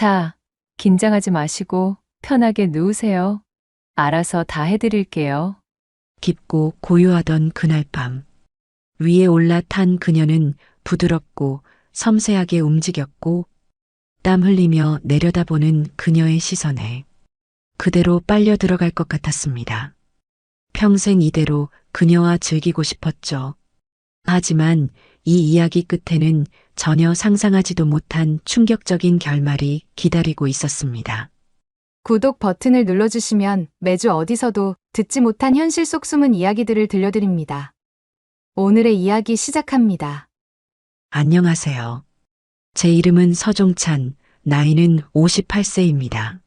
자, 긴장하지 마시고 편하게 누우세요. 알아서 다 해드릴게요. 깊고 고요하던 그날 밤. 위에 올라탄 그녀는 부드럽고 섬세하게 움직였고 땀 흘리며 내려다보는 그녀의 시선에 그대로 빨려 들어갈 것 같았습니다. 평생 이대로 그녀와 즐기고 싶었죠. 하지만 이 이야기 끝에는 전혀 상상하지도 못한 충격적인 결말이 기다리고 있었습니다. 구독 버튼을 눌러주시면 매주 어디서도 듣지 못한 현실 속 숨은 이야기들을 들려드립니다. 오늘의 이야기 시작합니다. 안녕하세요. 제 이름은 서종찬, 나이는 58세입니다.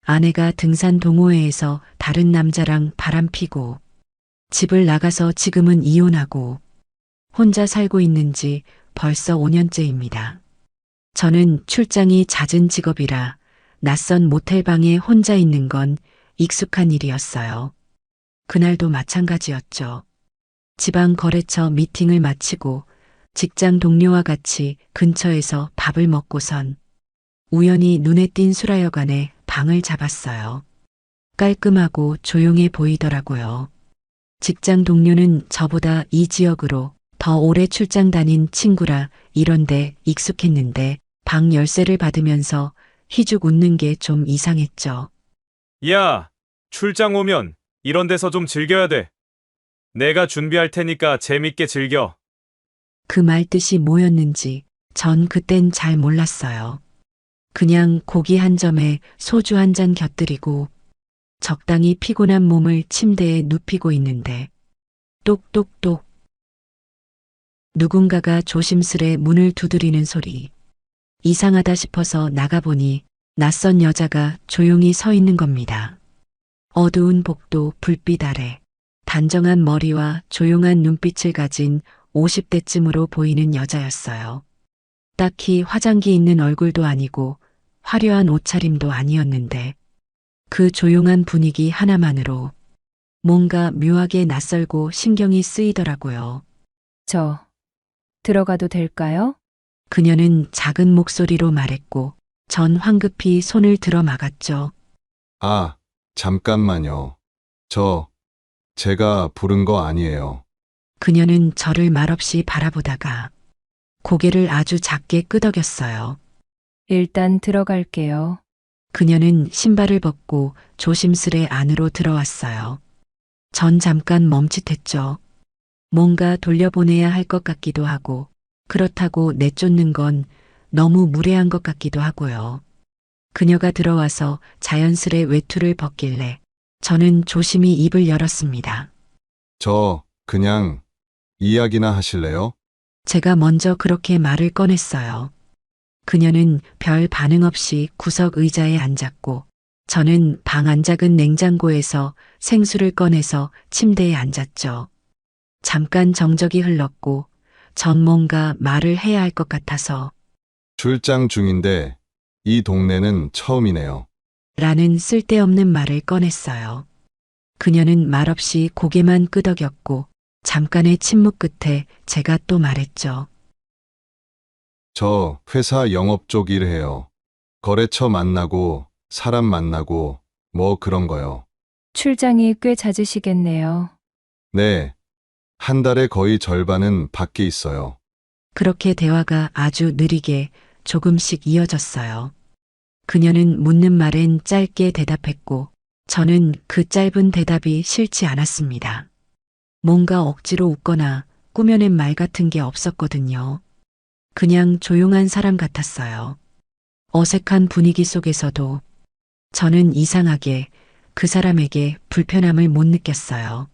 아내가 등산 동호회에서 다른 남자랑 바람피고 집을 나가서 지금은 이혼하고 혼자 살고 있는지 벌써 5년째입니다. 저는 출장이 잦은 직업이라 낯선 모텔방에 혼자 있는 건 익숙한 일이었어요. 그날도 마찬가지였죠. 지방 거래처 미팅을 마치고 직장 동료와 같이 근처에서 밥을 먹고선 우연히 눈에 띈 수라여관에 방을 잡았어요. 깔끔하고 조용해 보이더라고요. 직장 동료는 저보다 이 지역으로 더 오래 출장 다닌 친구라 이런데 익숙했는데 방 열쇠를 받으면서 희죽 웃는 게 좀 이상했죠. 야, 출장 오면 이런 데서 좀 즐겨야 돼. 내가 준비할 테니까 재밌게 즐겨. 그 말 뜻이 뭐였는지 전 그땐 잘 몰랐어요. 그냥 고기 한 점에 소주 한 잔 곁들이고 적당히 피곤한 몸을 침대에 눕히고 있는데 똑똑똑 누군가가 조심스레 문을 두드리는 소리. 이상하다 싶어서 나가보니 낯선 여자가 조용히 서 있는 겁니다. 어두운 복도 불빛 아래 단정한 머리와 조용한 눈빛을 가진 50대쯤으로 보이는 여자였어요. 딱히 화장기 있는 얼굴도 아니고 화려한 옷차림도 아니었는데 그 조용한 분위기 하나만으로 뭔가 묘하게 낯설고 신경이 쓰이더라고요. 저, 들어가도 될까요? 그녀는 작은 목소리로 말했고 전 황급히 손을 들어 막았죠. 아, 잠깐만요. 제가 부른 거 아니에요. 그녀는 저를 말없이 바라보다가 고개를 아주 작게 끄덕였어요. 일단 들어갈게요. 그녀는 신발을 벗고 조심스레 안으로 들어왔어요. 전 잠깐 멈칫했죠. 뭔가 돌려보내야 할 것 같기도 하고 그렇다고 내쫓는 건 너무 무례한 것 같기도 하고요. 그녀가 들어와서 자연스레 외투를 벗길래 저는 조심히 입을 열었습니다. 그냥 이야기나 하실래요? 제가 먼저 그렇게 말을 꺼냈어요. 그녀는 별 반응 없이 구석 의자에 앉았고 저는 방 안 작은 냉장고에서 생수를 꺼내서 침대에 앉았죠. 잠깐 정적이 흘렀고 전 뭔가 말을 해야 할 것 같아서 출장 중인데 이 동네는 처음이네요. 라는 쓸데없는 말을 꺼냈어요. 그녀는 말없이 고개만 끄덕였고 잠깐의 침묵 끝에 제가 또 말했죠. 저 회사 영업 쪽 일해요. 거래처 만나고 사람 만나고 뭐 그런 거요. 출장이 꽤 잦으시겠네요. 네. 한 달에 거의 절반은 밖에 있어요. 그렇게 대화가 아주 느리게 조금씩 이어졌어요. 그녀는 묻는 말엔 짧게 대답했고 저는 그 짧은 대답이 싫지 않았습니다. 뭔가 억지로 웃거나 꾸며낸 말 같은 게 없었거든요. 그냥 조용한 사람 같았어요. 어색한 분위기 속에서도 저는 이상하게 그 사람에게 불편함을 못 느꼈어요.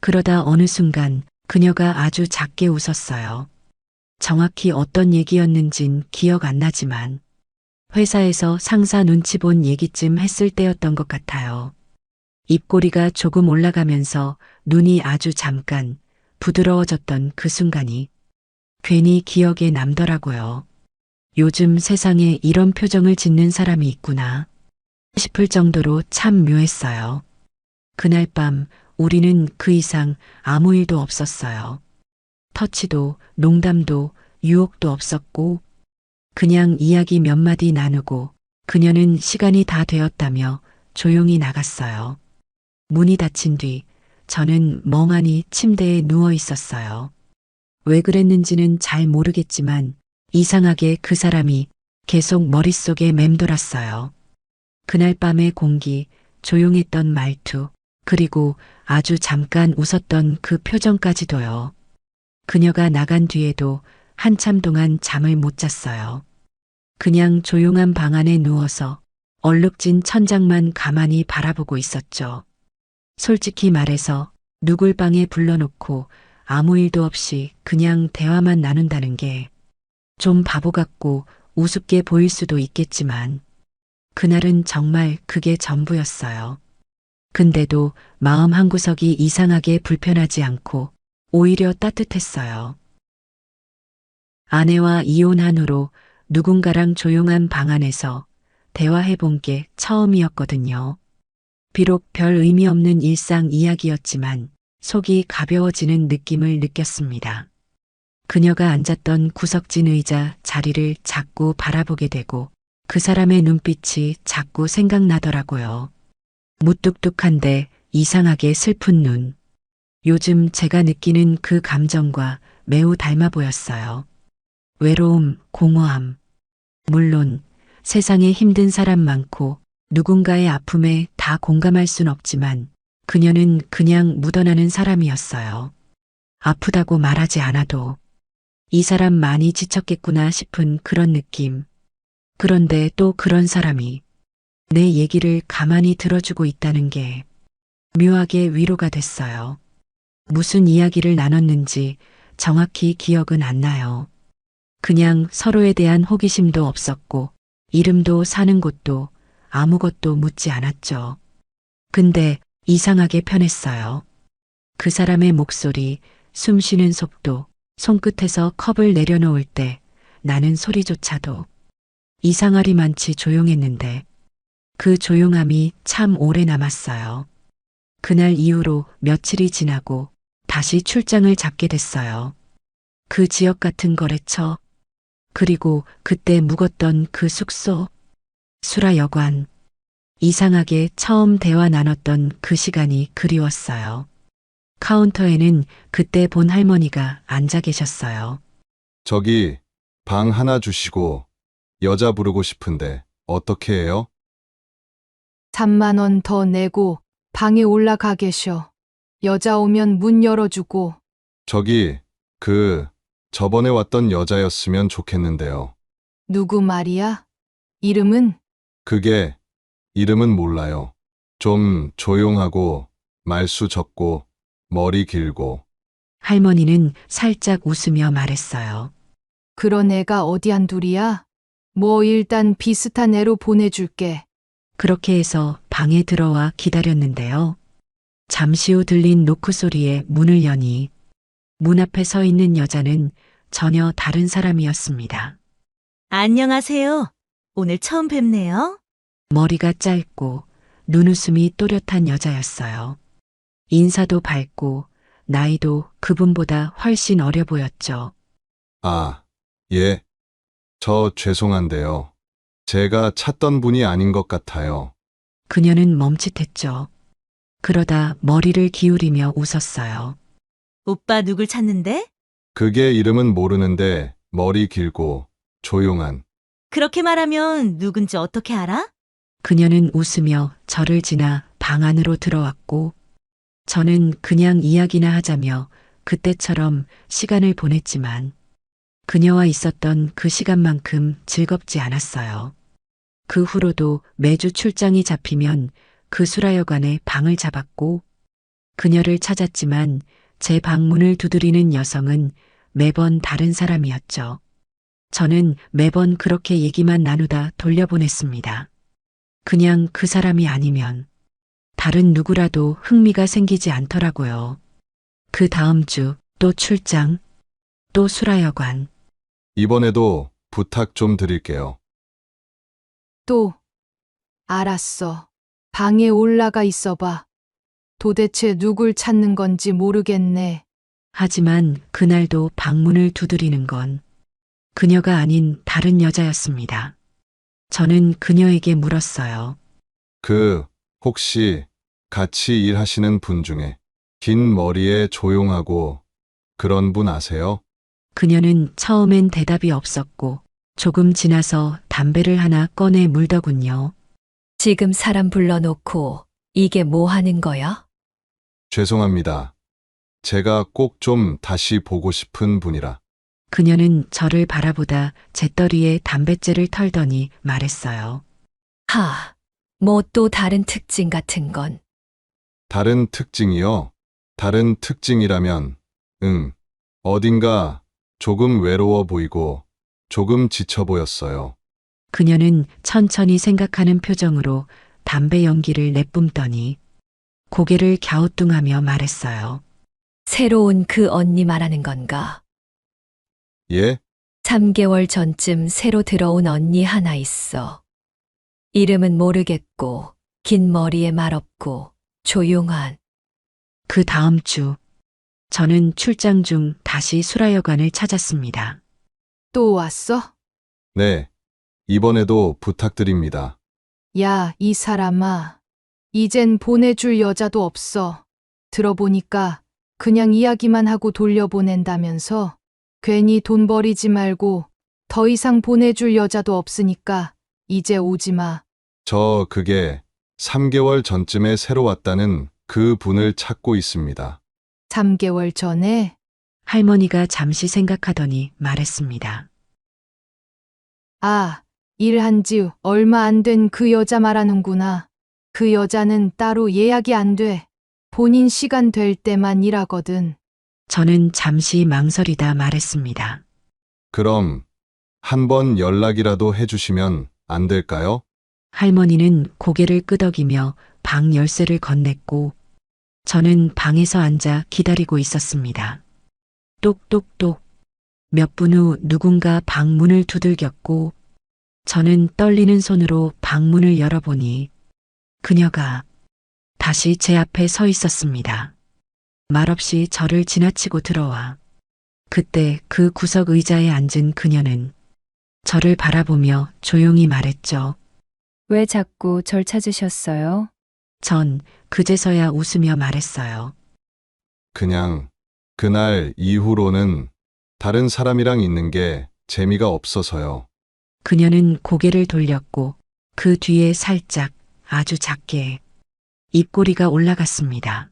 그러다 어느 순간 그녀가 아주 작게 웃었어요. 정확히 어떤 얘기였는진 기억 안 나지만 회사에서 상사 눈치 본 얘기쯤 했을 때였던 것 같아요. 입꼬리가 조금 올라가면서 눈이 아주 잠깐 부드러워졌던 그 순간이 괜히 기억에 남더라고요. 요즘 세상에 이런 표정을 짓는 사람이 있구나 싶을 정도로 참 묘했어요. 그날 밤 우리는 그 이상 아무 일도 없었어요. 터치도 농담도 유혹도 없었고 그냥 이야기 몇 마디 나누고 그녀는 시간이 다 되었다며 조용히 나갔어요. 문이 닫힌 뒤 저는 멍하니 침대에 누워 있었어요. 왜 그랬는지는 잘 모르겠지만 이상하게 그 사람이 계속 머릿속에 맴돌았어요. 그날 밤의 공기, 조용했던 말투, 그리고 아주 잠깐 웃었던 그 표정까지도요. 그녀가 나간 뒤에도 한참 동안 잠을 못 잤어요. 그냥 조용한 방 안에 누워서 얼룩진 천장만 가만히 바라보고 있었죠. 솔직히 말해서 누굴 방에 불러놓고 아무 일도 없이 그냥 대화만 나눈다는 게 좀 바보 같고 우습게 보일 수도 있겠지만 그날은 정말 그게 전부였어요. 근데도 마음 한구석이 이상하게 불편하지 않고 오히려 따뜻했어요. 아내와 이혼한 후로 누군가랑 조용한 방 안에서 대화해 본 게 처음이었거든요. 비록 별 의미 없는 일상 이야기였지만 속이 가벼워지는 느낌을 느꼈습니다. 그녀가 앉았던 구석진 의자 자리를 자꾸 바라보게 되고 그 사람의 눈빛이 자꾸 생각나더라고요. 무뚝뚝한데 이상하게 슬픈 눈. 요즘 제가 느끼는 그 감정과 매우 닮아 보였어요. 외로움, 공허함. 물론 세상에 힘든 사람 많고 누군가의 아픔에 다 공감할 순 없지만 그녀는 그냥 묻어나는 사람이었어요. 아프다고 말하지 않아도 이 사람 많이 지쳤겠구나 싶은 그런 느낌. 그런데 또 그런 사람이 내 얘기를 가만히 들어주고 있다는 게 묘하게 위로가 됐어요. 무슨 이야기를 나눴는지 정확히 기억은 안 나요. 그냥 서로에 대한 호기심도 없었고 이름도 사는 곳도 아무것도 묻지 않았죠. 근데 이상하게 편했어요. 그 사람의 목소리, 숨 쉬는 속도, 손끝에서 컵을 내려놓을 때 나는 소리조차도 이상하리만치 조용했는데 그 조용함이 참 오래 남았어요. 그날 이후로 며칠이 지나고 다시 출장을 잡게 됐어요. 그 지역 같은 거래처, 그리고 그때 묵었던 그 숙소, 수라여관. 이상하게 처음 대화 나눴던 그 시간이 그리웠어요. 카운터에는 그때 본 할머니가 앉아 계셨어요. 저기 방 하나 주시고 여자 부르고 싶은데 어떻게 해요? 3만 원 더 내고 방에 올라가 계셔. 여자 오면 문 열어주고. 저기 저번에 왔던 여자였으면 좋겠는데요. 누구 말이야? 이름은? 그게 이름은 몰라요. 좀 조용하고 말수 적고 머리 길고. 할머니는 살짝 웃으며 말했어요. 그런 애가 어디 한둘이야? 뭐 일단 비슷한 애로 보내줄게. 그렇게 해서 방에 들어와 기다렸는데요. 잠시 후 들린 노크 소리에 문을 여니 문 앞에 서 있는 여자는 전혀 다른 사람이었습니다. 안녕하세요. 오늘 처음 뵙네요. 머리가 짧고 눈웃음이 또렷한 여자였어요. 인사도 밝고 나이도 그분보다 훨씬 어려 보였죠. 아, 예. 저 죄송한데요. 제가 찾던 분이 아닌 것 같아요. 그녀는 멈칫했죠. 그러다 머리를 기울이며 웃었어요. 오빠 누굴 찾는데? 그게 이름은 모르는데 머리 길고 조용한. 그렇게 말하면 누군지 어떻게 알아? 그녀는 웃으며 저를 지나 방 안으로 들어왔고 저는 그냥 이야기나 하자며 그때처럼 시간을 보냈지만 그녀와 있었던 그 시간만큼 즐겁지 않았어요. 그 후로도 매주 출장이 잡히면 그 수라여관에 방을 잡았고 그녀를 찾았지만 제 방문을 두드리는 여성은 매번 다른 사람이었죠. 저는 매번 그렇게 얘기만 나누다 돌려보냈습니다. 그냥 그 사람이 아니면 다른 누구라도 흥미가 생기지 않더라고요. 그 다음 주 또 출장, 또 수라여관. 이번에도 부탁 좀 드릴게요. 또. 알았어. 방에 올라가 있어봐. 도대체 누굴 찾는 건지 모르겠네. 하지만 그날도 방문을 두드리는 건 그녀가 아닌 다른 여자였습니다. 저는 그녀에게 물었어요. 혹시 같이 일하시는 분 중에 긴 머리에 조용하고 그런 분 아세요? 그녀는 처음엔 대답이 없었고 조금 지나서 담배를 하나 꺼내 물더군요. 지금 사람 불러놓고 이게 뭐 하는 거야? 죄송합니다. 제가 꼭 좀 다시 보고 싶은 분이라. 그녀는 저를 바라보다 재떨이에 담뱃재를 털더니 말했어요. 하, 뭐 또 다른 특징 같은 건. 다른 특징이요? 다른 특징이라면, 어딘가 조금 외로워 보이고 조금 지쳐 보였어요. 그녀는 천천히 생각하는 표정으로 담배 연기를 내뿜더니 고개를 갸우뚱하며 말했어요. 새로운 그 언니 말하는 건가? 예? 3개월 전쯤 새로 들어온 언니 하나 있어. 이름은 모르겠고, 긴 머리에 말 없고, 조용한. 그 다음 주 저는 출장 중 다시 수라여관을 찾았습니다. 또 왔어? 네. 이번에도 부탁드립니다. 야, 이 사람아. 이젠 보내줄 여자도 없어. 들어보니까 그냥 이야기만 하고 돌려보낸다면서 괜히 돈 버리지 말고 더 이상 보내줄 여자도 없으니까 이제 오지 마. 그게 3개월 전쯤에 새로 왔다는 그 분을 찾고 있습니다. 3개월 전에 할머니가 잠시 생각하더니 말했습니다. 아, 일한 지 얼마 안 된 그 여자 말하는구나. 그 여자는 따로 예약이 안 돼. 본인 시간 될 때만 일하거든. 저는 잠시 망설이다 말했습니다. 그럼 한번 연락이라도 해주시면 안 될까요? 할머니는 고개를 끄덕이며 방 열쇠를 건넸고 저는 방에서 앉아 기다리고 있었습니다. 똑똑똑. 몇 분 후 누군가 방문을 두들겼고 저는 떨리는 손으로 방문을 열어보니 그녀가 다시 제 앞에 서 있었습니다. 말없이 저를 지나치고 들어와 그때 그 구석 의자에 앉은 그녀는 저를 바라보며 조용히 말했죠. 왜 자꾸 절 찾으셨어요? 전 그제서야 웃으며 말했어요. 그냥 그날 이후로는 다른 사람이랑 있는 게 재미가 없어서요. 그녀는 고개를 돌렸고 그 뒤에 살짝 아주 작게 입꼬리가 올라갔습니다.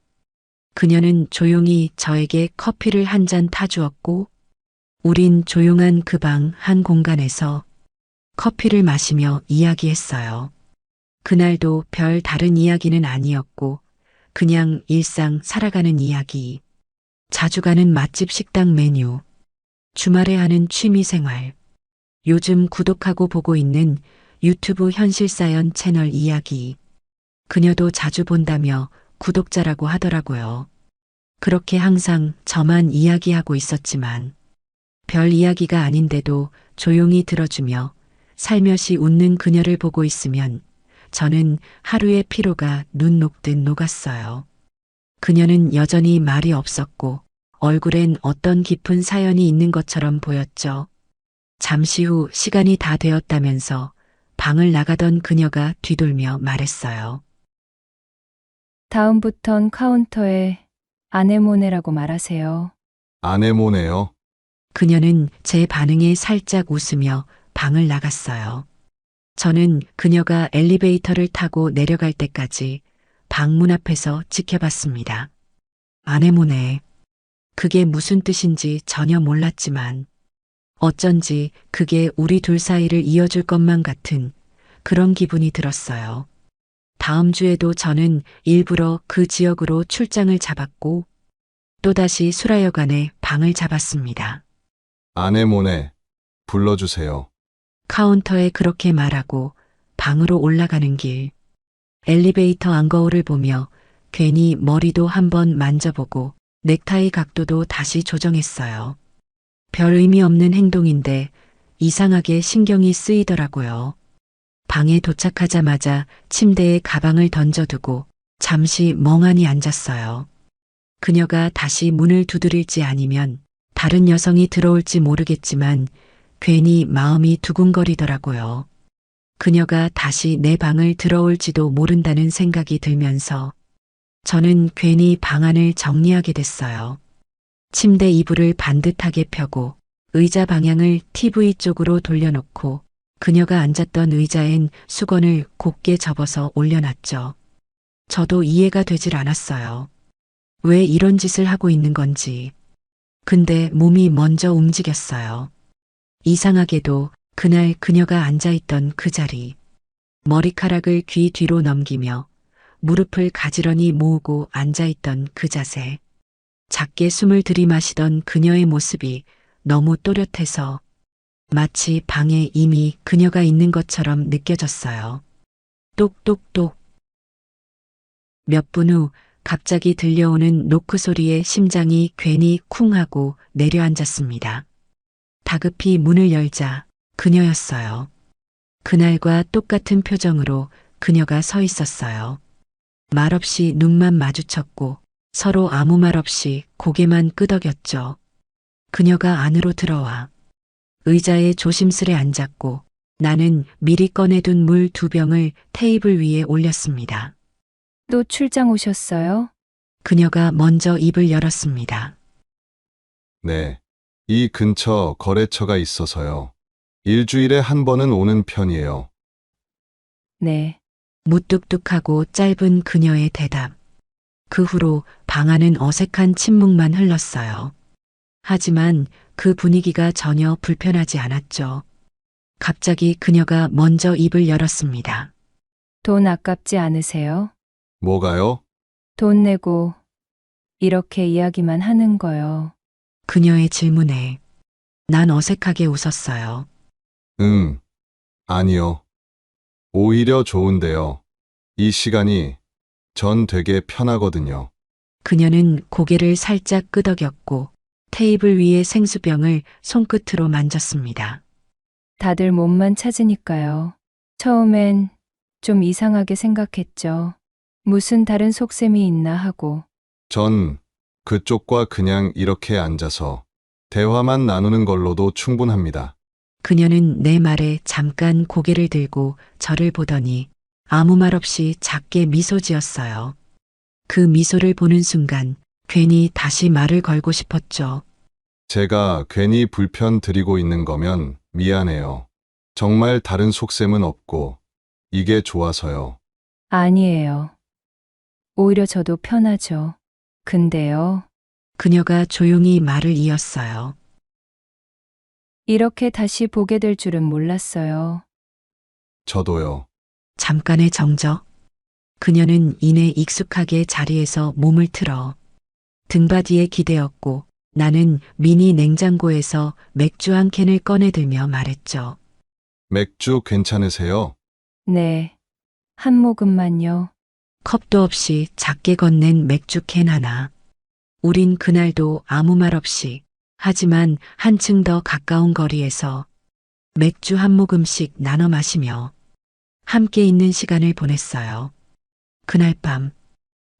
그녀는 조용히 저에게 커피를 한 잔 타주었고 우린 조용한 그 방 한 공간에서 커피를 마시며 이야기했어요. 그날도 별 다른 이야기는 아니었고 그냥 일상 살아가는 이야기. 자주 가는 맛집 식당 메뉴. 주말에 하는 취미 생활. 요즘 구독하고 보고 있는 유튜브 현실사연 채널 이야기. 그녀도 자주 본다며 구독자라고 하더라고요. 그렇게 항상 저만 이야기하고 있었지만 별 이야기가 아닌데도 조용히 들어주며 살며시 웃는 그녀를 보고 있으면 저는 하루의 피로가 눈 녹듯 녹았어요. 그녀는 여전히 말이 없었고 얼굴엔 어떤 깊은 사연이 있는 것처럼 보였죠. 잠시 후 시간이 다 되었다면서 방을 나가던 그녀가 뒤돌며 말했어요. 다음부턴 카운터에 아네모네라고 말하세요. 아내모네요. 그녀는 제 반응에 살짝 웃으며 방을 나갔어요. 저는 그녀가 엘리베이터를 타고 내려갈 때까지 방문 앞에서 지켜봤습니다. 아네모네. 그게 무슨 뜻인지 전혀 몰랐지만 어쩐지 그게 우리 둘 사이를 이어줄 것만 같은 그런 기분이 들었어요. 다음 주에도 저는 일부러 그 지역으로 출장을 잡았고 또다시 수라여관에 방을 잡았습니다. 아내모네, 불러주세요. 카운터에 그렇게 말하고 방으로 올라가는 길. 엘리베이터 안거울을 보며 괜히 머리도 한번 만져보고 넥타이 각도도 다시 조정했어요. 별 의미 없는 행동인데 이상하게 신경이 쓰이더라고요. 방에 도착하자마자 침대에 가방을 던져두고 잠시 멍하니 앉았어요. 그녀가 다시 문을 두드릴지 아니면 다른 여성이 들어올지 모르겠지만 괜히 마음이 두근거리더라고요. 그녀가 다시 내 방을 들어올지도 모른다는 생각이 들면서 저는 괜히 방안을 정리하게 됐어요. 침대 이불을 반듯하게 펴고 의자 방향을 TV 쪽으로 돌려놓고 그녀가 앉았던 의자엔 수건을 곱게 접어서 올려놨죠. 저도 이해가 되질 않았어요. 왜 이런 짓을 하고 있는 건지. 근데 몸이 먼저 움직였어요. 이상하게도 그날 그녀가 앉아있던 그 자리, 머리카락을 귀 뒤로 넘기며 무릎을 가지런히 모으고 앉아있던 그 자세, 작게 숨을 들이마시던 그녀의 모습이 너무 또렷해서 마치 방에 이미 그녀가 있는 것처럼 느껴졌어요. 똑똑똑. 몇 분 후 갑자기 들려오는 노크 소리에 심장이 괜히 쿵 하고 내려앉았습니다. 다급히 문을 열자 그녀였어요. 그날과 똑같은 표정으로 그녀가 서 있었어요. 말없이 눈만 마주쳤고 서로 아무 말 없이 고개만 끄덕였죠. 그녀가 안으로 들어와 의자에 조심스레 앉았고 나는 미리 꺼내둔 물 2병을 테이블 위에 올렸습니다. 또 출장 오셨어요? 그녀가 먼저 입을 열었습니다. 네. 이 근처 거래처가 있어서요. 일주일에 한 번은 오는 편이에요. 네. 무뚝뚝하고 짧은 그녀의 대답. 그 후로 방 안은 어색한 침묵만 흘렀어요. 하지만 그 분위기가 전혀 불편하지 않았죠. 갑자기 그녀가 먼저 입을 열었습니다. 돈 아깝지 않으세요? 뭐가요? 돈 내고 이렇게 이야기만 하는 거요. 그녀의 질문에 난 어색하게 웃었어요. 아니요. 오히려 좋은데요. 이 시간이 전 되게 편하거든요. 그녀는 고개를 살짝 끄덕였고 테이블 위의 생수병을 손끝으로 만졌습니다. 다들 몸만 찾으니까요. 처음엔 좀 이상하게 생각했죠. 무슨 다른 속셈이 있나 하고. 전 그쪽과 그냥 이렇게 앉아서 대화만 나누는 걸로도 충분합니다. 그녀는 내 말에 잠깐 고개를 들고 저를 보더니 아무 말 없이 작게 미소 지었어요. 그 미소를 보는 순간 괜히 다시 말을 걸고 싶었죠. 제가 괜히 불편 드리고 있는 거면 미안해요. 정말 다른 속셈은 없고 이게 좋아서요. 아니에요. 오히려 저도 편하죠. 근데요. 그녀가 조용히 말을 이었어요. 이렇게 다시 보게 될 줄은 몰랐어요. 저도요. 잠깐의 정적. 그녀는 이내 익숙하게 자리에서 몸을 틀어 등받이에 기대었고 나는 미니 냉장고에서 맥주 한 캔을 꺼내들며 말했죠. 맥주 괜찮으세요? 네. 한 모금만요. 컵도 없이 작게 건넨 맥주 캔 하나. 우린 그날도 아무 말 없이 하지만 한층 더 가까운 거리에서 맥주 한 모금씩 나눠 마시며 함께 있는 시간을 보냈어요. 그날 밤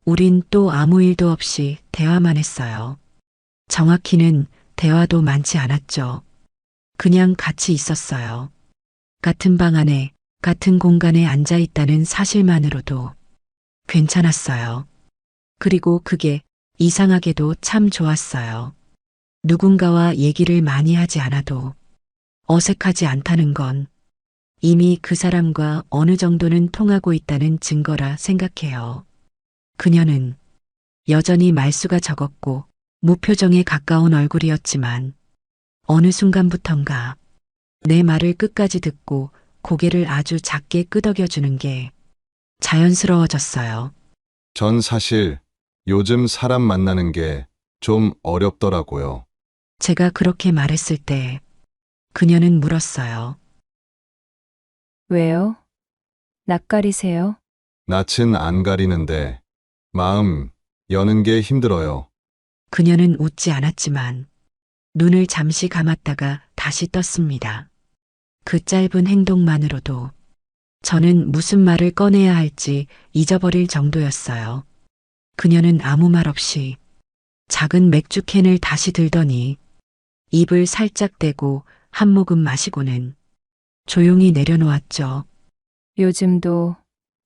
우린 또 아무 일도 없이 대화만 했어요. 정확히는 대화도 많지 않았죠. 그냥 같이 있었어요. 같은 방 안에 같은 공간에 앉아 있다는 사실만으로도 괜찮았어요. 그리고 그게 이상하게도 참 좋았어요. 누군가와 얘기를 많이 하지 않아도 어색하지 않다는 건 이미 그 사람과 어느 정도는 통하고 있다는 증거라 생각해요. 그녀는 여전히 말수가 적었고 무표정에 가까운 얼굴이었지만 어느 순간부턴가 내 말을 끝까지 듣고 고개를 아주 작게 끄덕여주는 게 자연스러워졌어요. 전 사실 요즘 사람 만나는 게 좀 어렵더라고요. 제가 그렇게 말했을 때 그녀는 물었어요. 왜요? 낯가리세요? 낯은 안 가리는데 마음 여는 게 힘들어요. 그녀는 웃지 않았지만 눈을 잠시 감았다가 다시 떴습니다. 그 짧은 행동만으로도 저는 무슨 말을 꺼내야 할지 잊어버릴 정도였어요. 그녀는 아무 말 없이 작은 맥주 캔을 다시 들더니 입을 살짝 떼고 한 모금 마시고는 조용히 내려놓았죠. 요즘도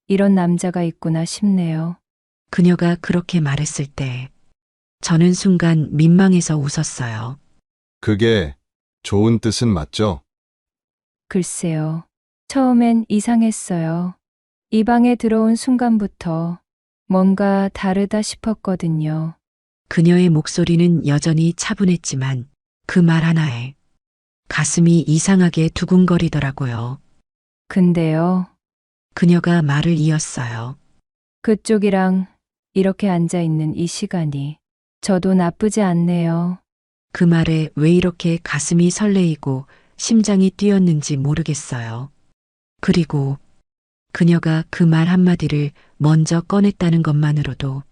이런 남자가 있구나 싶네요. 그녀가 그렇게 말했을 때 저는 순간 민망해서 웃었어요. 그게 좋은 뜻은 맞죠? 글쎄요. 처음엔 이상했어요. 이 방에 들어온 순간부터 뭔가 다르다 싶었거든요. 그녀의 목소리는 여전히 차분했지만 그 말 하나에 가슴이 이상하게 두근거리더라고요. 근데요. 그녀가 말을 이었어요. 그쪽이랑 이렇게 앉아 있는 이 시간이 저도 나쁘지 않네요. 그 말에 왜 이렇게 가슴이 설레이고 심장이 뛰었는지 모르겠어요. 그리고 그녀가 그 말 한마디를 먼저 꺼냈다는 것만으로도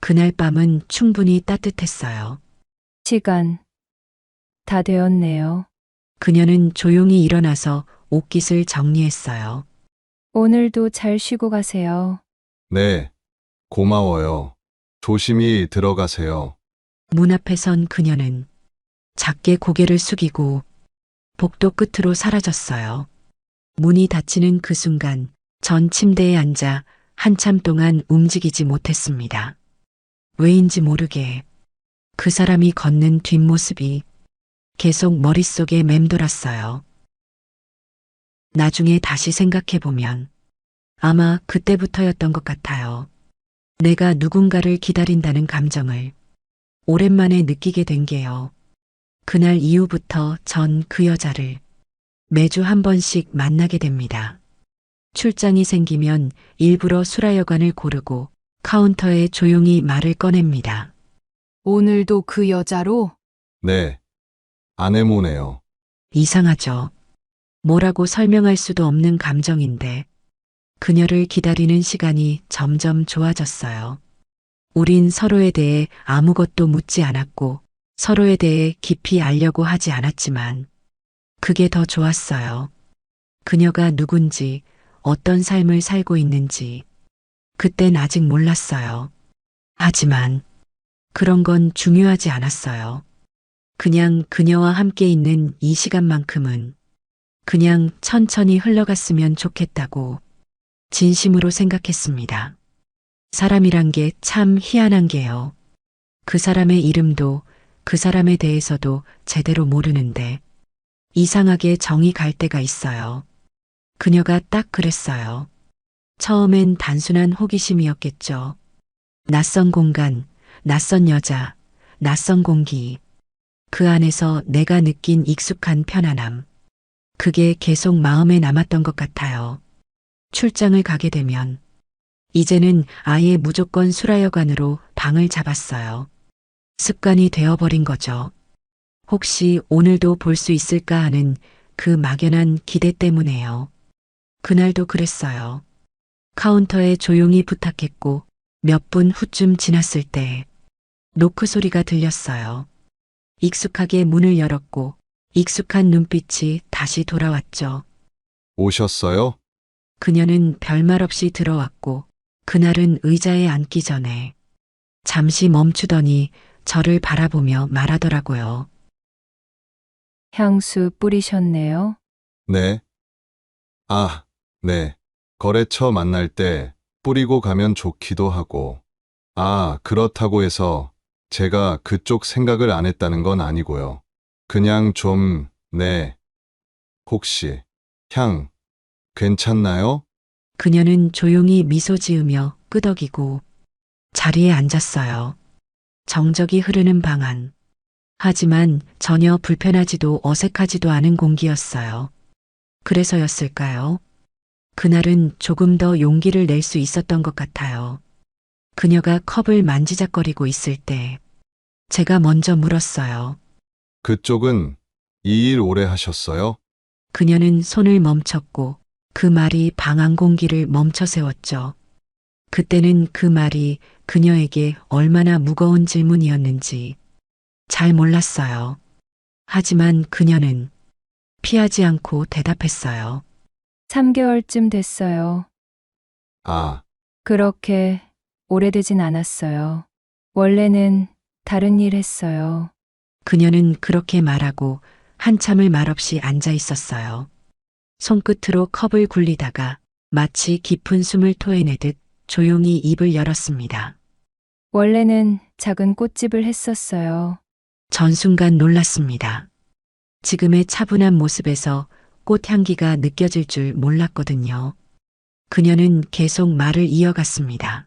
그날 밤은 충분히 따뜻했어요. 시간 다 되었네요. 그녀는 조용히 일어나서 옷깃을 정리했어요. 오늘도 잘 쉬고 가세요. 네. 고마워요. 조심히 들어가세요. 문 앞에 선 그녀는 작게 고개를 숙이고 복도 끝으로 사라졌어요. 문이 닫히는 그 순간 전 침대에 앉아 한참 동안 움직이지 못했습니다. 왜인지 모르게 그 사람이 걷는 뒷모습이 계속 머릿속에 맴돌았어요. 나중에 다시 생각해보면 아마 그때부터였던 것 같아요. 내가 누군가를 기다린다는 감정을 오랜만에 느끼게 된 게요. 그날 이후부터 전 그 여자를 매주 한 번씩 만나게 됩니다. 출장이 생기면 일부러 수라여관을 고르고 카운터에 조용히 말을 꺼냅니다. 오늘도 그 여자로? 네. 아내모네요. 이상하죠. 뭐라고 설명할 수도 없는 감정인데 그녀를 기다리는 시간이 점점 좋아졌어요. 우린 서로에 대해 아무것도 묻지 않았고 서로에 대해 깊이 알려고 하지 않았지만 그게 더 좋았어요. 그녀가 누군지 어떤 삶을 살고 있는지 그땐 아직 몰랐어요. 하지만 그런 건 중요하지 않았어요. 그냥 그녀와 함께 있는 이 시간만큼은 그냥 천천히 흘러갔으면 좋겠다고 진심으로 생각했습니다. 사람이란 게 참 희한한 게요. 그 사람의 이름도 그 사람에 대해서도 제대로 모르는데 이상하게 정이 갈 때가 있어요. 그녀가 딱 그랬어요. 처음엔 단순한 호기심이었겠죠. 낯선 공간, 낯선 여자, 낯선 공기. 그 안에서 내가 느낀 익숙한 편안함. 그게 계속 마음에 남았던 것 같아요. 출장을 가게 되면 이제는 아예 무조건 수라여관으로 방을 잡았어요. 습관이 되어버린 거죠. 혹시 오늘도 볼 수 있을까 하는 그 막연한 기대 때문에요. 그날도 그랬어요. 카운터에 조용히 부탁했고 몇 분 후쯤 지났을 때 노크 소리가 들렸어요. 익숙하게 문을 열었고 익숙한 눈빛이 다시 돌아왔죠. 오셨어요? 그녀는 별말 없이 들어왔고 그날은 의자에 앉기 전에 잠시 멈추더니 저를 바라보며 말하더라고요. 향수 뿌리셨네요. 네. 아, 네. 거래처 만날 때 뿌리고 가면 좋기도 하고. 아, 그렇다고 해서 제가 그쪽 생각을 안 했다는 건 아니고요. 그냥 좀, 네. 혹시 향 괜찮나요? 그녀는 조용히 미소 지으며 끄덕이고 자리에 앉았어요. 정적이 흐르는 방 안. 하지만 전혀 불편하지도 어색하지도 않은 공기였어요. 그래서였을까요? 그날은 조금 더 용기를 낼 수 있었던 것 같아요. 그녀가 컵을 만지작거리고 있을 때 제가 먼저 물었어요. 그쪽은 이 일 오래 하셨어요? 그녀는 손을 멈췄고 그 말이 방 안 공기를 멈춰 세웠죠. 그때는 그 말이 그녀에게 얼마나 무거운 질문이었는지 잘 몰랐어요. 하지만 그녀는 피하지 않고 대답했어요. 3개월쯤 됐어요. 아, 그렇게 오래되진 않았어요. 원래는 다른 일 했어요. 그녀는 그렇게 말하고 한참을 말없이 앉아 있었어요. 손끝으로 컵을 굴리다가 마치 깊은 숨을 토해내듯 조용히 입을 열었습니다. 원래는 작은 꽃집을 했었어요. 전 순간 놀랐습니다. 지금의 차분한 모습에서 꽃향기가 느껴질 줄 몰랐거든요. 그녀는 계속 말을 이어갔습니다.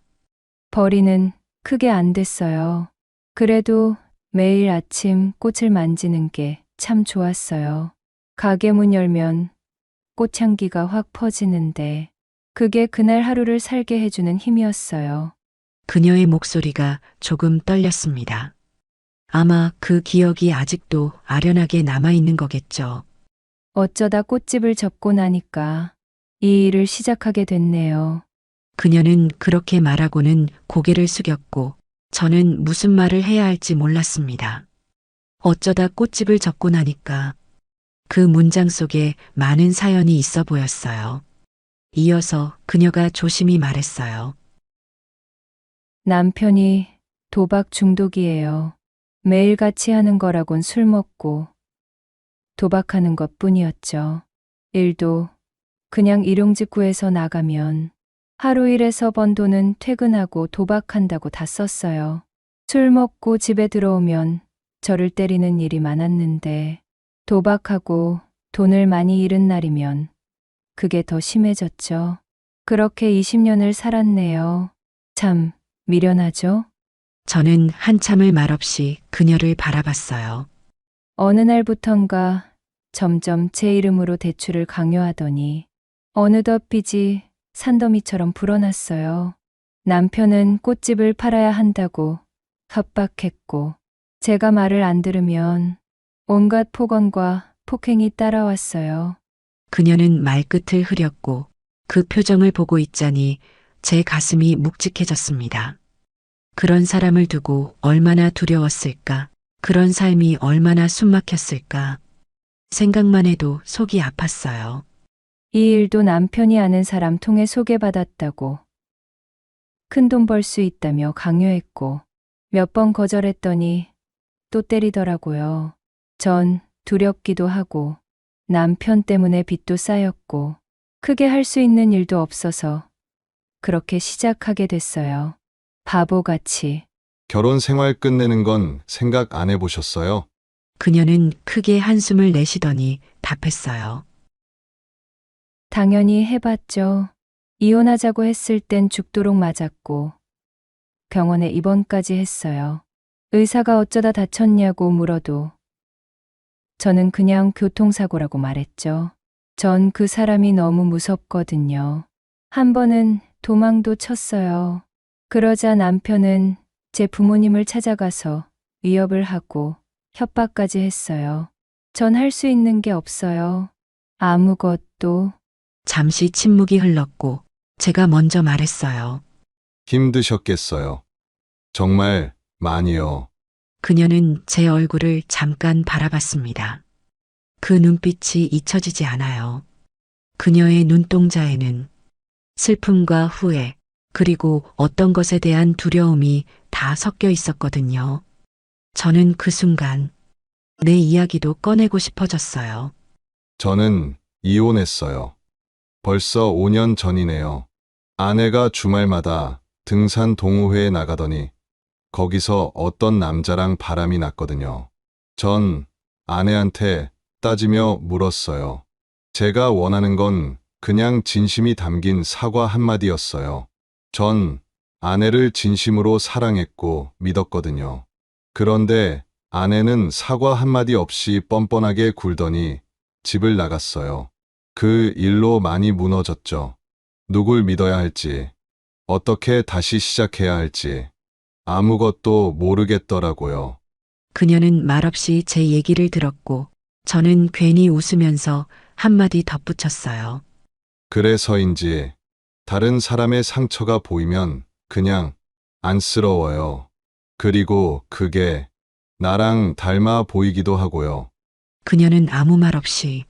벌이는 크게 안 됐어요. 그래도 매일 아침 꽃을 만지는 게 참 좋았어요. 가게 문 열면 꽃향기가 확 퍼지는데 그게 그날 하루를 살게 해주는 힘이었어요. 그녀의 목소리가 조금 떨렸습니다. 아마 그 기억이 아직도 아련하게 남아있는 거겠죠. 어쩌다 꽃집을 접고 나니까 이 일을 시작하게 됐네요. 그녀는 그렇게 말하고는 고개를 숙였고 저는 무슨 말을 해야 할지 몰랐습니다. 어쩌다 꽃집을 접고 나니까 그 문장 속에 많은 사연이 있어 보였어요. 이어서 그녀가 조심히 말했어요. 남편이 도박 중독이에요. 매일 같이 하는 거라곤 술 먹고 도박하는 것 뿐이었죠. 일도 그냥 일용직 구해서 나가면 하루 일해서 번 돈은 퇴근하고 도박한다고 다 썼어요. 술 먹고 집에 들어오면 저를 때리는 일이 많았는데 도박하고 돈을 많이 잃은 날이면 그게 더 심해졌죠. 그렇게 20년을 살았네요. 참 미련하죠? 저는 한참을 말없이 그녀를 바라봤어요. 어느 날부턴가 점점 제 이름으로 대출을 강요하더니 어느덧 빚이 산더미처럼 불어났어요. 남편은 꽃집을 팔아야 한다고 협박했고 제가 말을 안 들으면 온갖 폭언과 폭행이 따라왔어요. 그녀는 말끝을 흐렸고 그 표정을 보고 있자니 제 가슴이 묵직해졌습니다. 그런 사람을 두고 얼마나 두려웠을까? 그런 삶이 얼마나 숨막혔을까? 생각만 해도 속이 아팠어요. 이 일도 남편이 아는 사람 통해 소개받았다고 큰 돈 벌 수 있다며 강요했고 몇 번 거절했더니 또 때리더라고요. 전 두렵기도 하고 남편 때문에 빚도 쌓였고 크게 할 수 있는 일도 없어서 그렇게 시작하게 됐어요. 바보같이. 결혼 생활 끝내는 건 생각 안 해보셨어요? 그녀는 크게 한숨을 내쉬더니 답했어요. 당연히 해봤죠. 이혼하자고 했을 땐 죽도록 맞았고 병원에 입원까지 했어요. 의사가 어쩌다 다쳤냐고 물어도 저는 그냥 교통사고라고 말했죠. 전 그 사람이 너무 무섭거든요. 한 번은 도망도 쳤어요. 그러자 남편은 제 부모님을 찾아가서 위협을 하고 협박까지 했어요. 전 할 수 있는 게 없어요. 아무것도. 잠시 침묵이 흘렀고 제가 먼저 말했어요. 힘드셨겠어요. 정말 많이요. 그녀는 제 얼굴을 잠깐 바라봤습니다. 그 눈빛이 잊혀지지 않아요. 그녀의 눈동자에는 슬픔과 후회, 그리고 어떤 것에 대한 두려움이 다 섞여 있었거든요. 저는 그 순간 내 이야기도 꺼내고 싶어졌어요. 저는 이혼했어요. 벌써 5년 전이네요. 아내가 주말마다 등산 동호회에 나가더니 거기서 어떤 남자랑 바람이 났거든요. 전 아내한테 따지며 물었어요. 제가 원하는 건 그냥 진심이 담긴 사과 한마디였어요. 전 아내를 진심으로 사랑했고 믿었거든요. 그런데 아내는 사과 한마디 없이 뻔뻔하게 굴더니 집을 나갔어요. 그 일로 많이 무너졌죠. 누굴 믿어야 할지, 어떻게 다시 시작해야 할지 아무것도 모르겠더라고요. 그녀는 말없이 제 얘기를 들었고 저는 괜히 웃으면서 한마디 덧붙였어요. 그래서인지 다른 사람의 상처가 보이면 그냥 안쓰러워요. 그리고 그게 나랑 닮아 보이기도 하고요. 그녀는 아무 말 없이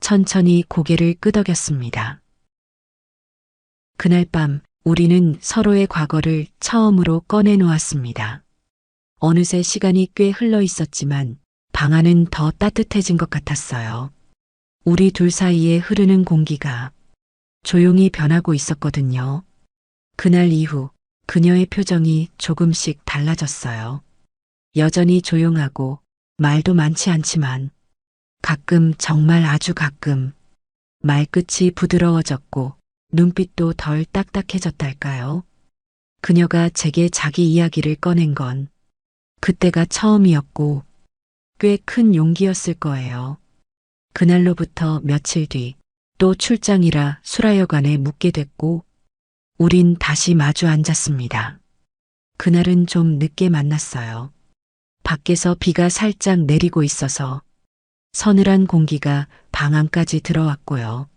천천히 고개를 끄덕였습니다. 그날 밤 우리는 서로의 과거를 처음으로 꺼내놓았습니다. 어느새 시간이 꽤 흘러 있었지만 방 안은 더 따뜻해진 것 같았어요. 우리 둘 사이에 흐르는 공기가 조용히 변하고 있었거든요. 그날 이후 그녀의 표정이 조금씩 달라졌어요. 여전히 조용하고 말도 많지 않지만 가끔, 정말 아주 가끔 말끝이 부드러워졌고 눈빛도 덜 딱딱해졌달까요? 그녀가 제게 자기 이야기를 꺼낸 건 그때가 처음이었고 꽤 큰 용기였을 거예요. 그날로부터 며칠 뒤 또 출장이라 수라여관에 묵게 됐고 우린 다시 마주 앉았습니다. 그날은 좀 늦게 만났어요. 밖에서 비가 살짝 내리고 있어서 서늘한 공기가 방 안까지 들어왔고요.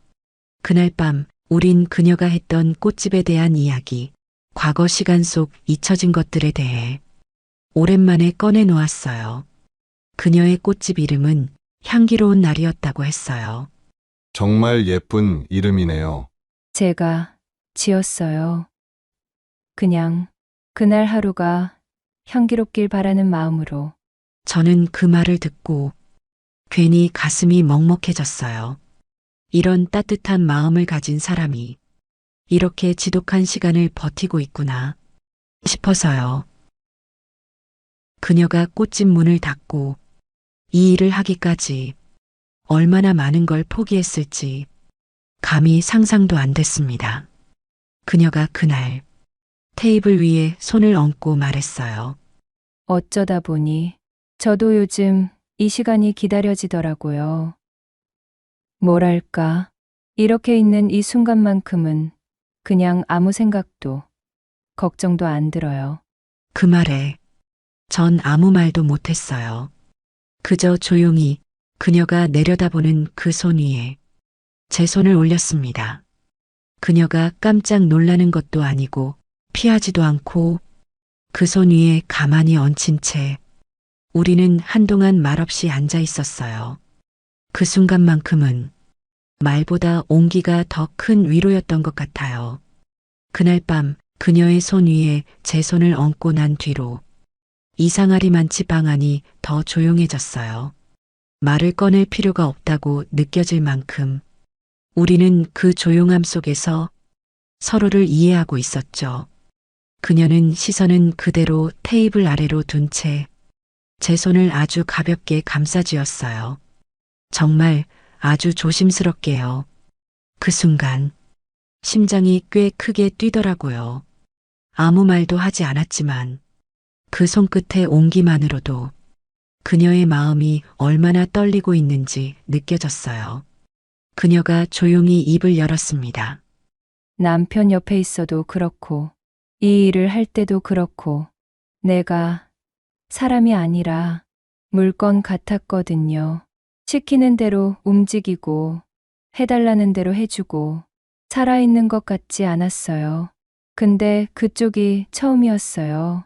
그날 밤 우린 그녀가 했던 꽃집에 대한 이야기, 과거 시간 속 잊혀진 것들에 대해 오랜만에 꺼내놓았어요. 그녀의 꽃집 이름은 향기로운 날이었다고 했어요. 정말 예쁜 이름이네요. 제가 지었어요. 그냥 그날 하루가 향기롭길 바라는 마음으로. 저는 그 말을 듣고 괜히 가슴이 먹먹해졌어요. 이런 따뜻한 마음을 가진 사람이 이렇게 지독한 시간을 버티고 있구나 싶어서요. 그녀가 꽃집 문을 닫고 이 일을 하기까지 얼마나 많은 걸 포기했을지 감히 상상도 안 됐습니다. 그녀가 그날 테이블 위에 손을 얹고 말했어요. 어쩌다 보니 저도 요즘 이 시간이 기다려지더라고요. 뭐랄까, 이렇게 있는 이 순간만큼은 그냥 아무 생각도, 걱정도 안 들어요. 그 말에 전 아무 말도 못했어요. 그저 조용히 그녀가 내려다보는 그 손 위에 제 손을 올렸습니다. 그녀가 깜짝 놀라는 것도 아니고 피하지도 않고 그 손 위에 가만히 얹힌 채 우리는 한동안 말없이 앉아 있었어요. 그 순간만큼은 말보다 온기가 더 큰 위로였던 것 같아요. 그날 밤 그녀의 손 위에 제 손을 얹고 난 뒤로 이상하리만치 방 안이 더 조용해졌어요. 말을 꺼낼 필요가 없다고 느껴질 만큼 우리는 그 조용함 속에서 서로를 이해하고 있었죠. 그녀는 시선은 그대로 테이블 아래로 둔 채 제 손을 아주 가볍게 감싸쥐었어요. 정말 아주 조심스럽게요. 그 순간 심장이 꽤 크게 뛰더라고요. 아무 말도 하지 않았지만 그 손끝의 온기만으로도 그녀의 마음이 얼마나 떨리고 있는지 느껴졌어요. 그녀가 조용히 입을 열었습니다. 남편 옆에 있어도 그렇고, 이 일을 할 때도 그렇고, 내가 사람이 아니라 물건 같았거든요. 시키는 대로 움직이고, 해달라는 대로 해주고, 살아있는 것 같지 않았어요. 근데 그쪽이 처음이었어요.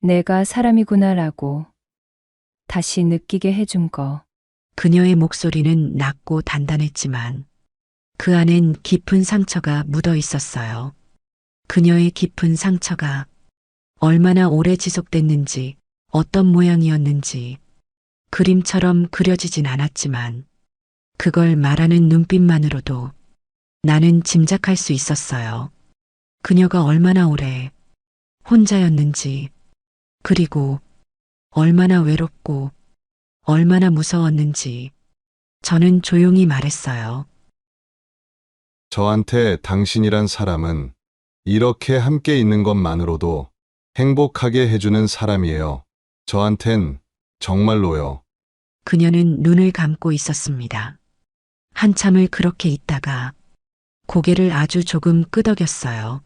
내가 사람이구나라고 다시 느끼게 해준 거. 그녀의 목소리는 낮고 단단했지만 그 안엔 깊은 상처가 묻어 있었어요. 그녀의 깊은 상처가 얼마나 오래 지속됐는지, 어떤 모양이었는지 그림처럼 그려지진 않았지만 그걸 말하는 눈빛만으로도 나는 짐작할 수 있었어요. 그녀가 얼마나 오래 혼자였는지, 그리고 얼마나 외롭고 얼마나 무서웠는지 저는 조용히 말했어요. 저한테 당신이란 사람은 이렇게 함께 있는 것만으로도 행복하게 해주는 사람이에요. 저한텐 정말로요. 그녀는 눈을 감고 있었습니다. 한참을 그렇게 있다가 고개를 아주 조금 끄덕였어요.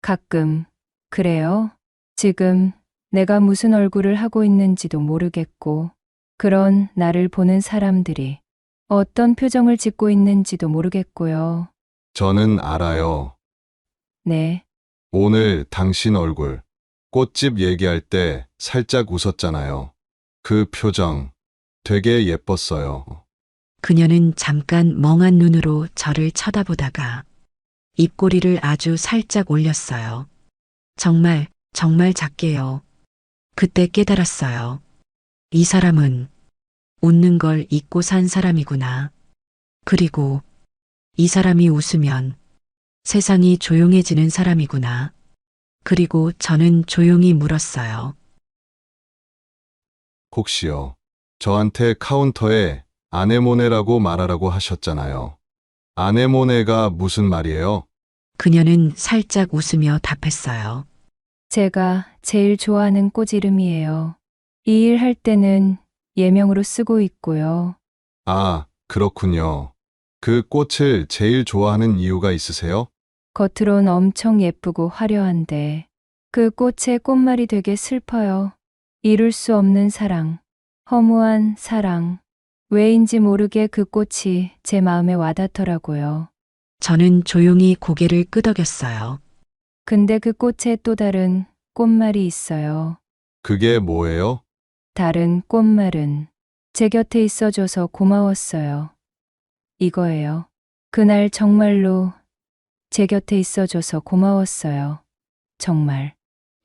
가끔, 그래요. 지금 내가 무슨 얼굴을 하고 있는지도 모르겠고, 그런 나를 보는 사람들이 어떤 표정을 짓고 있는지도 모르겠고요. 저는 알아요. 네, 오늘 당신 얼굴, 꽃집 얘기할 때 살짝 웃었잖아요. 그 표정 되게 예뻤어요. 그녀는 잠깐 멍한 눈으로 저를 쳐다보다가 입꼬리를 아주 살짝 올렸어요. 정말, 정말 작게요. 그때 깨달았어요. 이 사람은 웃는 걸 잊고 산 사람이구나. 그리고 이 사람이 웃으면 세상이 조용해지는 사람이구나. 그리고 저는 조용히 물었어요. 혹시요. 저한테 카운터에 아네모네라고 말하라고 하셨잖아요. 아네모네가 무슨 말이에요? 그녀는 살짝 웃으며 답했어요. 제가 제일 좋아하는 꽃 이름이에요. 이 일 할 때는 예명으로 쓰고 있고요. 아, 그렇군요. 그 꽃을 제일 좋아하는 이유가 있으세요? 겉으론 엄청 예쁘고 화려한데 그 꽃의 꽃말이 되게 슬퍼요. 이룰 수 없는 사랑, 허무한 사랑. 왜인지 모르게 그 꽃이 제 마음에 와닿더라고요. 저는 조용히 고개를 끄덕였어요. 근데 그 꽃에 또 다른 꽃말이 있어요. 그게 뭐예요? 다른 꽃말은 제 곁에 있어줘서 고마웠어요. 이거예요. 그날 정말로 제 곁에 있어줘서 고마웠어요. 정말.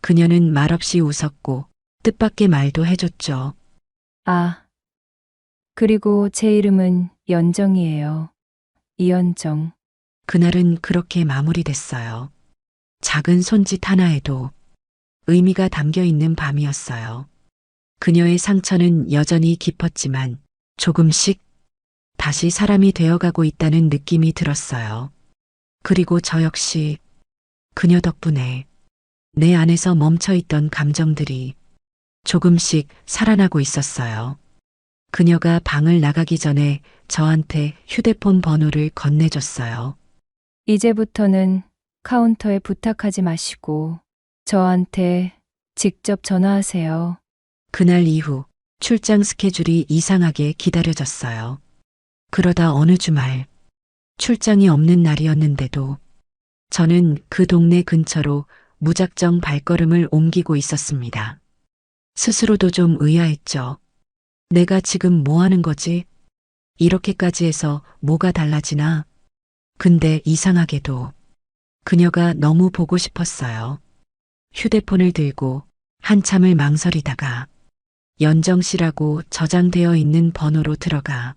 그녀는 말없이 웃었고 뜻밖의 말도 해줬죠. 아, 그리고 제 이름은 연정이에요. 이연정. 그날은 그렇게 마무리됐어요. 작은 손짓 하나에도 의미가 담겨 있는 밤이었어요. 그녀의 상처는 여전히 깊었지만 조금씩 다시 사람이 되어가고 있다는 느낌이 들었어요. 그리고 저 역시 그녀 덕분에 내 안에서 멈춰있던 감정들이 조금씩 살아나고 있었어요. 그녀가 방을 나가기 전에 저한테 휴대폰 번호를 건네줬어요. 이제부터는 카운터에 부탁하지 마시고 저한테 직접 전화하세요. 그날 이후 출장 스케줄이 이상하게 기다려졌어요. 그러다 어느 주말 출장이 없는 날이었는데도 저는 그 동네 근처로 무작정 발걸음을 옮기고 있었습니다. 스스로도 좀 의아했죠. 내가 지금 뭐 하는 거지? 이렇게까지 해서 뭐가 달라지나? 근데 이상하게도 그녀가 너무 보고 싶었어요. 휴대폰을 들고 한참을 망설이다가 연정 씨라고 저장되어 있는 번호로 들어가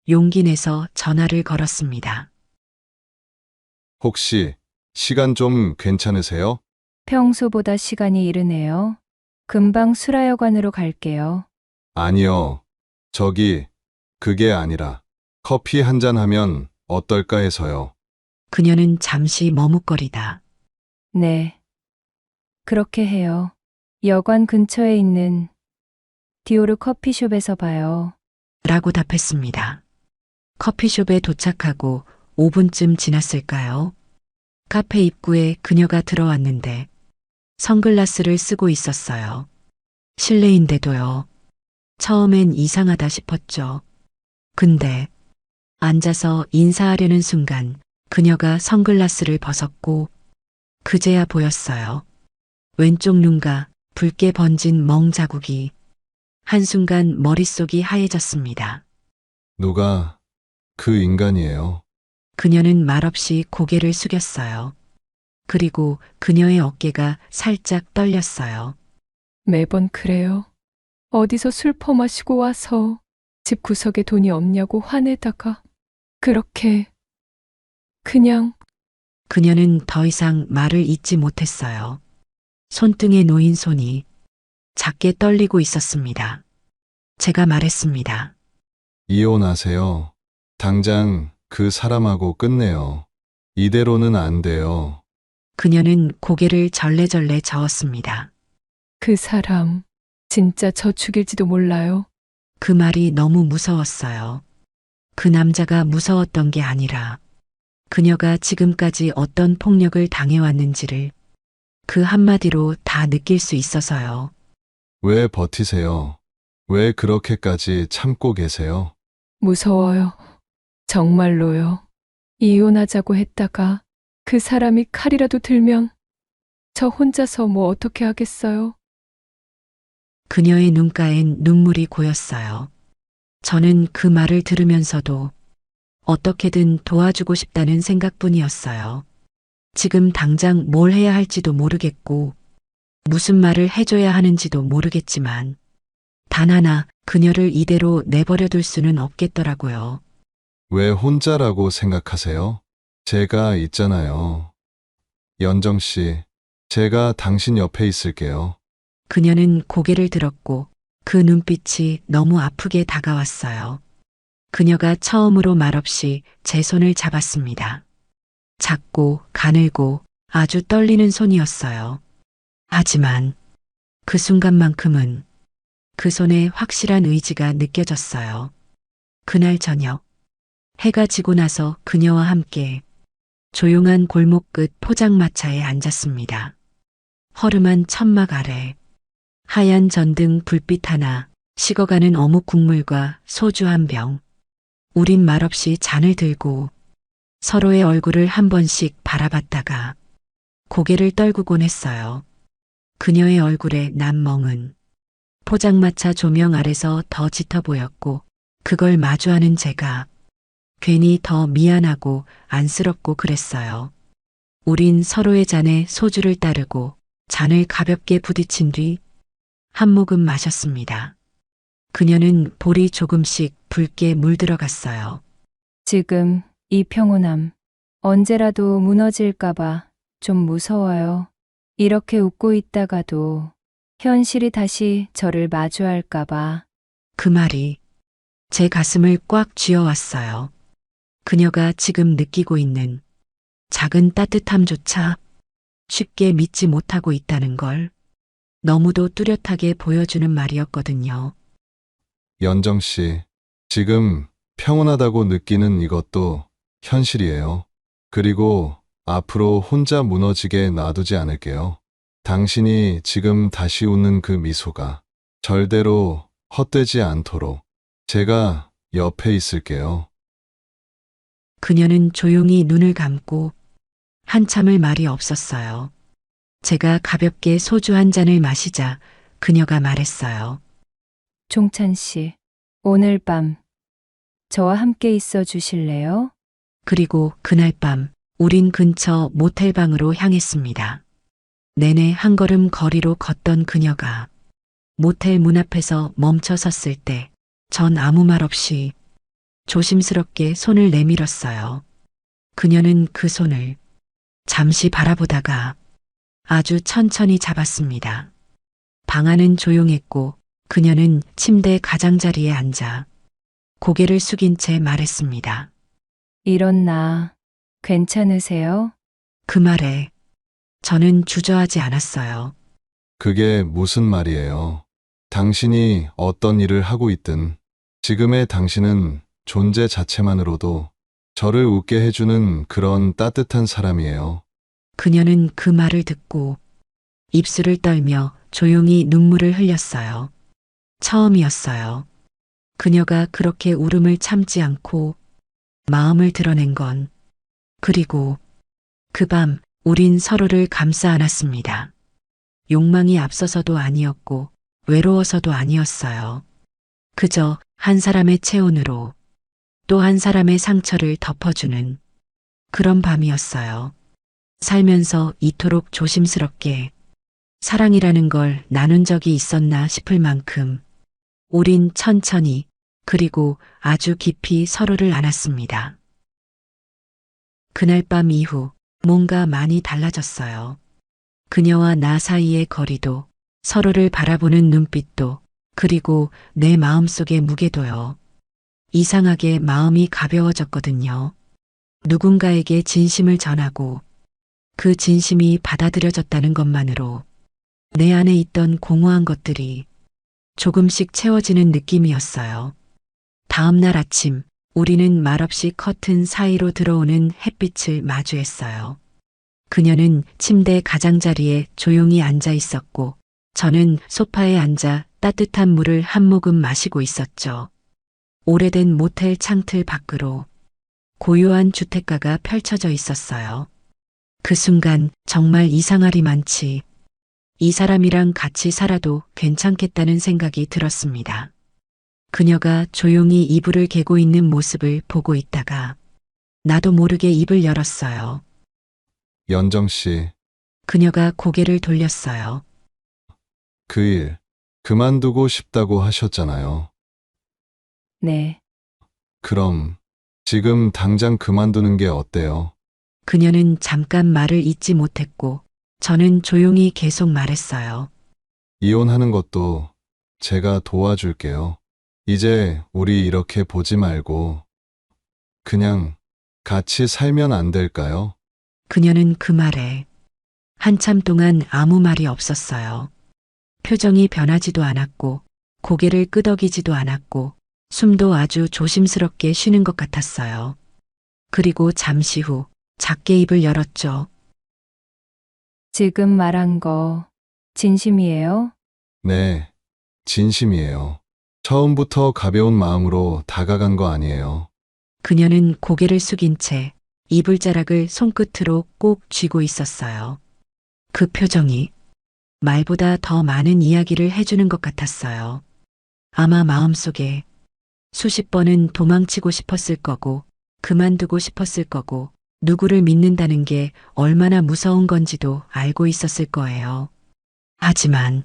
용기 내서 전화를 걸었습니다. 혹시 시간 좀 괜찮으세요? 평소보다 시간이 이르네요. 금방 수라여관으로 갈게요. 아니요. 그게 아니라 커피 한 잔 하면 어떨까 해서요. 그녀는 잠시 머뭇거리다 네. 그렇게 해요. 여관 근처에 있는 디오르 커피숍에서 봐요. 라고 답했습니다. 커피숍에 도착하고 5분쯤 지났을까요? 카페 입구에 그녀가 들어왔는데 선글라스를 쓰고 있었어요. 실내인데도요. 처음엔 이상하다 싶었죠. 근데 앉아서 인사하려는 순간 그녀가 선글라스를 벗었고 그제야 보였어요. 왼쪽 눈가 붉게 번진 멍 자국이 한순간 머릿속이 하얘졌습니다. 누가 그 인간이에요. 그녀는 말없이 고개를 숙였어요. 그리고 그녀의 어깨가 살짝 떨렸어요. 매번 그래요. 어디서 술 퍼마시고 와서 집 구석에 돈이 없냐고 화내다가 그렇게 그냥 그녀는 더 이상 말을 잇지 못했어요. 손등에 놓인 손이 작게 떨리고 있었습니다. 제가 말했습니다. 이혼하세요. 당장 그 사람하고 끝내요. 이대로는 안 돼요. 그녀는 고개를 절레절레 저었습니다. 그 사람 진짜 저 죽일지도 몰라요. 그 말이 너무 무서웠어요. 그 남자가 무서웠던 게 아니라 그녀가 지금까지 어떤 폭력을 당해왔는지를 그 한마디로 다 느낄 수 있어서요. 왜 버티세요? 왜 그렇게까지 참고 계세요? 무서워요. 정말로요. 이혼하자고 했다가 그 사람이 칼이라도 들면 저 혼자서 뭐 어떻게 하겠어요? 그녀의 눈가엔 눈물이 고였어요. 저는 그 말을 들으면서도 어떻게든 도와주고 싶다는 생각뿐이었어요. 지금 당장 뭘 해야 할지도 모르겠고 무슨 말을 해줘야 하는지도 모르겠지만 단 하나 그녀를 이대로 내버려 둘 수는 없겠더라고요. 왜 혼자라고 생각하세요? 제가 있잖아요. 연정 씨, 제가 당신 옆에 있을게요. 그녀는 고개를 들었고 그 눈빛이 너무 아프게 다가왔어요. 그녀가 처음으로 말없이 제 손을 잡았습니다. 작고 가늘고 아주 떨리는 손이었어요. 하지만 그 순간만큼은 그 손에 확실한 의지가 느껴졌어요. 그날 저녁, 해가 지고 나서 그녀와 함께 조용한 골목 끝 포장마차에 앉았습니다. 허름한 천막 아래 하얀 전등 불빛 하나, 식어가는 어묵 국물과 소주 한 병. 우린 말없이 잔을 들고 서로의 얼굴을 한 번씩 바라봤다가 고개를 떨구곤 했어요. 그녀의 얼굴에 난멍은 포장마차 조명 아래서 더 짙어 보였고 그걸 마주하는 제가 괜히 더 미안하고 안쓰럽고 그랬어요. 우린 서로의 잔에 소주를 따르고 잔을 가볍게 부딪힌 뒤 한 모금 마셨습니다. 그녀는 볼이 조금씩 붉게 물들어갔어요. 지금 이 평온함 언제라도 무너질까봐 좀 무서워요. 이렇게 웃고 있다가도 현실이 다시 저를 마주할까봐. 그 말이 제 가슴을 꽉 쥐어왔어요. 그녀가 지금 느끼고 있는 작은 따뜻함조차 쉽게 믿지 못하고 있다는 걸 너무도 뚜렷하게 보여주는 말이었거든요. 연정 씨, 지금 평온하다고 느끼는 이것도 현실이에요. 그리고 앞으로 혼자 무너지게 놔두지 않을게요. 당신이 지금 다시 웃는 그 미소가 절대로 헛되지 않도록 제가 옆에 있을게요. 그녀는 조용히 눈을 감고 한참을 말이 없었어요. 제가 가볍게 소주 한 잔을 마시자 그녀가 말했어요. 종찬 씨, 오늘 밤 저와 함께 있어 주실래요? 그리고 그날 밤 우린 근처 모텔방으로 향했습니다. 내내 한 걸음 거리로 걷던 그녀가 모텔 문 앞에서 멈춰 섰을 때 전 아무 말 없이 조심스럽게 손을 내밀었어요. 그녀는 그 손을 잠시 바라보다가 아주 천천히 잡았습니다. 방 안은 조용했고 그녀는 침대 가장자리에 앉아 고개를 숙인 채 말했습니다. 이런 나 괜찮으세요? 그 말에 저는 주저하지 않았어요. 그게 무슨 말이에요? 당신이 어떤 일을 하고 있든 지금의 당신은 존재 자체만으로도 저를 웃게 해주는 그런 따뜻한 사람이에요. 그녀는 그 말을 듣고 입술을 떨며 조용히 눈물을 흘렸어요. 처음이었어요. 그녀가 그렇게 울음을 참지 않고 마음을 드러낸 건. 그리고 그 밤 우린 서로를 감싸 안았습니다. 욕망이 앞서서도 아니었고 외로워서도 아니었어요. 그저 한 사람의 체온으로 또 한 사람의 상처를 덮어주는 그런 밤이었어요. 살면서 이토록 조심스럽게 사랑이라는 걸 나눈 적이 있었나 싶을 만큼 우린 천천히 그리고 아주 깊이 서로를 안았습니다. 그날 밤 이후 뭔가 많이 달라졌어요. 그녀와 나 사이의 거리도 서로를 바라보는 눈빛도 그리고 내 마음속의 무게도요. 이상하게 마음이 가벼워졌거든요. 누군가에게 진심을 전하고 그 진심이 받아들여졌다는 것만으로 내 안에 있던 공허한 것들이 조금씩 채워지는 느낌이었어요. 다음 날 아침 우리는 말없이 커튼 사이로 들어오는 햇빛을 마주했어요. 그녀는 침대 가장자리에 조용히 앉아 있었고 저는 소파에 앉아 따뜻한 물을 한 모금 마시고 있었죠. 오래된 모텔 창틀 밖으로 고요한 주택가가 펼쳐져 있었어요. 그 순간 정말 이상하리만치 이 사람이랑 같이 살아도 괜찮겠다는 생각이 들었습니다. 그녀가 조용히 이불을 개고 있는 모습을 보고 있다가 나도 모르게 입을 열었어요. 연정 씨, 그녀가 고개를 돌렸어요. 그 일 그만두고 싶다고 하셨잖아요. 네. 그럼 지금 당장 그만두는 게 어때요? 그녀는 잠깐 말을 잇지 못했고 저는 조용히 계속 말했어요. 이혼하는 것도 제가 도와줄게요. 이제 우리 이렇게 보지 말고 그냥 같이 살면 안 될까요? 그녀는 그 말에 한참 동안 아무 말이 없었어요. 표정이 변하지도 않았고 고개를 끄덕이지도 않았고 숨도 아주 조심스럽게 쉬는 것 같았어요. 그리고 잠시 후 작게 입을 열었죠. 지금 말한 거 진심이에요? 네, 진심이에요. 처음부터 가벼운 마음으로 다가간 거 아니에요. 그녀는 고개를 숙인 채 이불자락을 손끝으로 꼭 쥐고 있었어요. 그 표정이 말보다 더 많은 이야기를 해주는 것 같았어요. 아마 마음속에 수십 번은 도망치고 싶었을 거고, 그만두고 싶었을 거고, 누구를 믿는다는 게 얼마나 무서운 건지도 알고 있었을 거예요. 하지만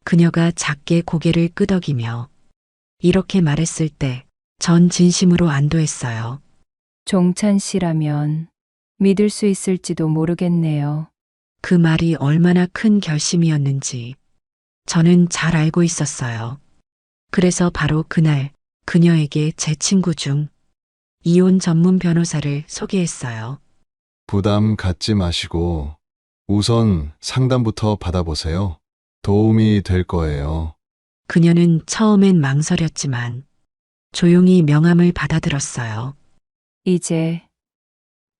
그녀가 작게 고개를 끄덕이며 이렇게 말했을 때 전 진심으로 안도했어요. 종찬 씨라면 믿을 수 있을지도 모르겠네요. 그 말이 얼마나 큰 결심이었는지 저는 잘 알고 있었어요. 그래서 바로 그날 그녀에게 제 친구 중 이혼 전문 변호사를 소개했어요. 부담 갖지 마시고 우선 상담부터 받아보세요. 도움이 될 거예요. 그녀는 처음엔 망설였지만 조용히 명함을 받아들었어요. 이제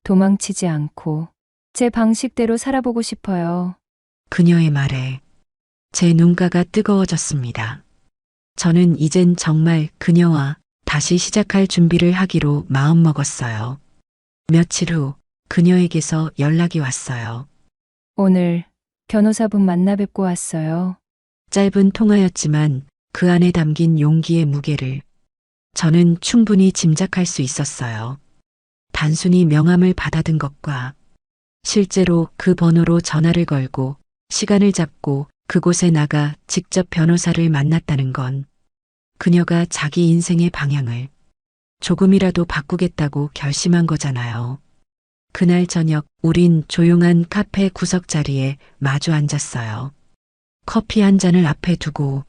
도망치지 않고 제 방식대로 살아보고 싶어요. 그녀의 말에 제 눈가가 뜨거워졌습니다. 저는 이젠 정말 그녀와 다시 시작할 준비를 하기로 마음먹었어요. 며칠 후 그녀에게서 연락이 왔어요. 오늘 변호사분 만나 뵙고 왔어요. 짧은 통화였지만 그 안에 담긴 용기의 무게를 저는 충분히 짐작할 수 있었어요. 단순히 명함을 받아든 것과 실제로 그 번호로 전화를 걸고 시간을 잡고 그곳에 나가 직접 변호사를 만났다는 건 그녀가 자기 인생의 방향을 조금이라도 바꾸겠다고 결심한 거잖아요. 그날 저녁 우린 조용한 카페 구석 자리에 마주 앉았어요. 커피 한 잔을 앞에 두고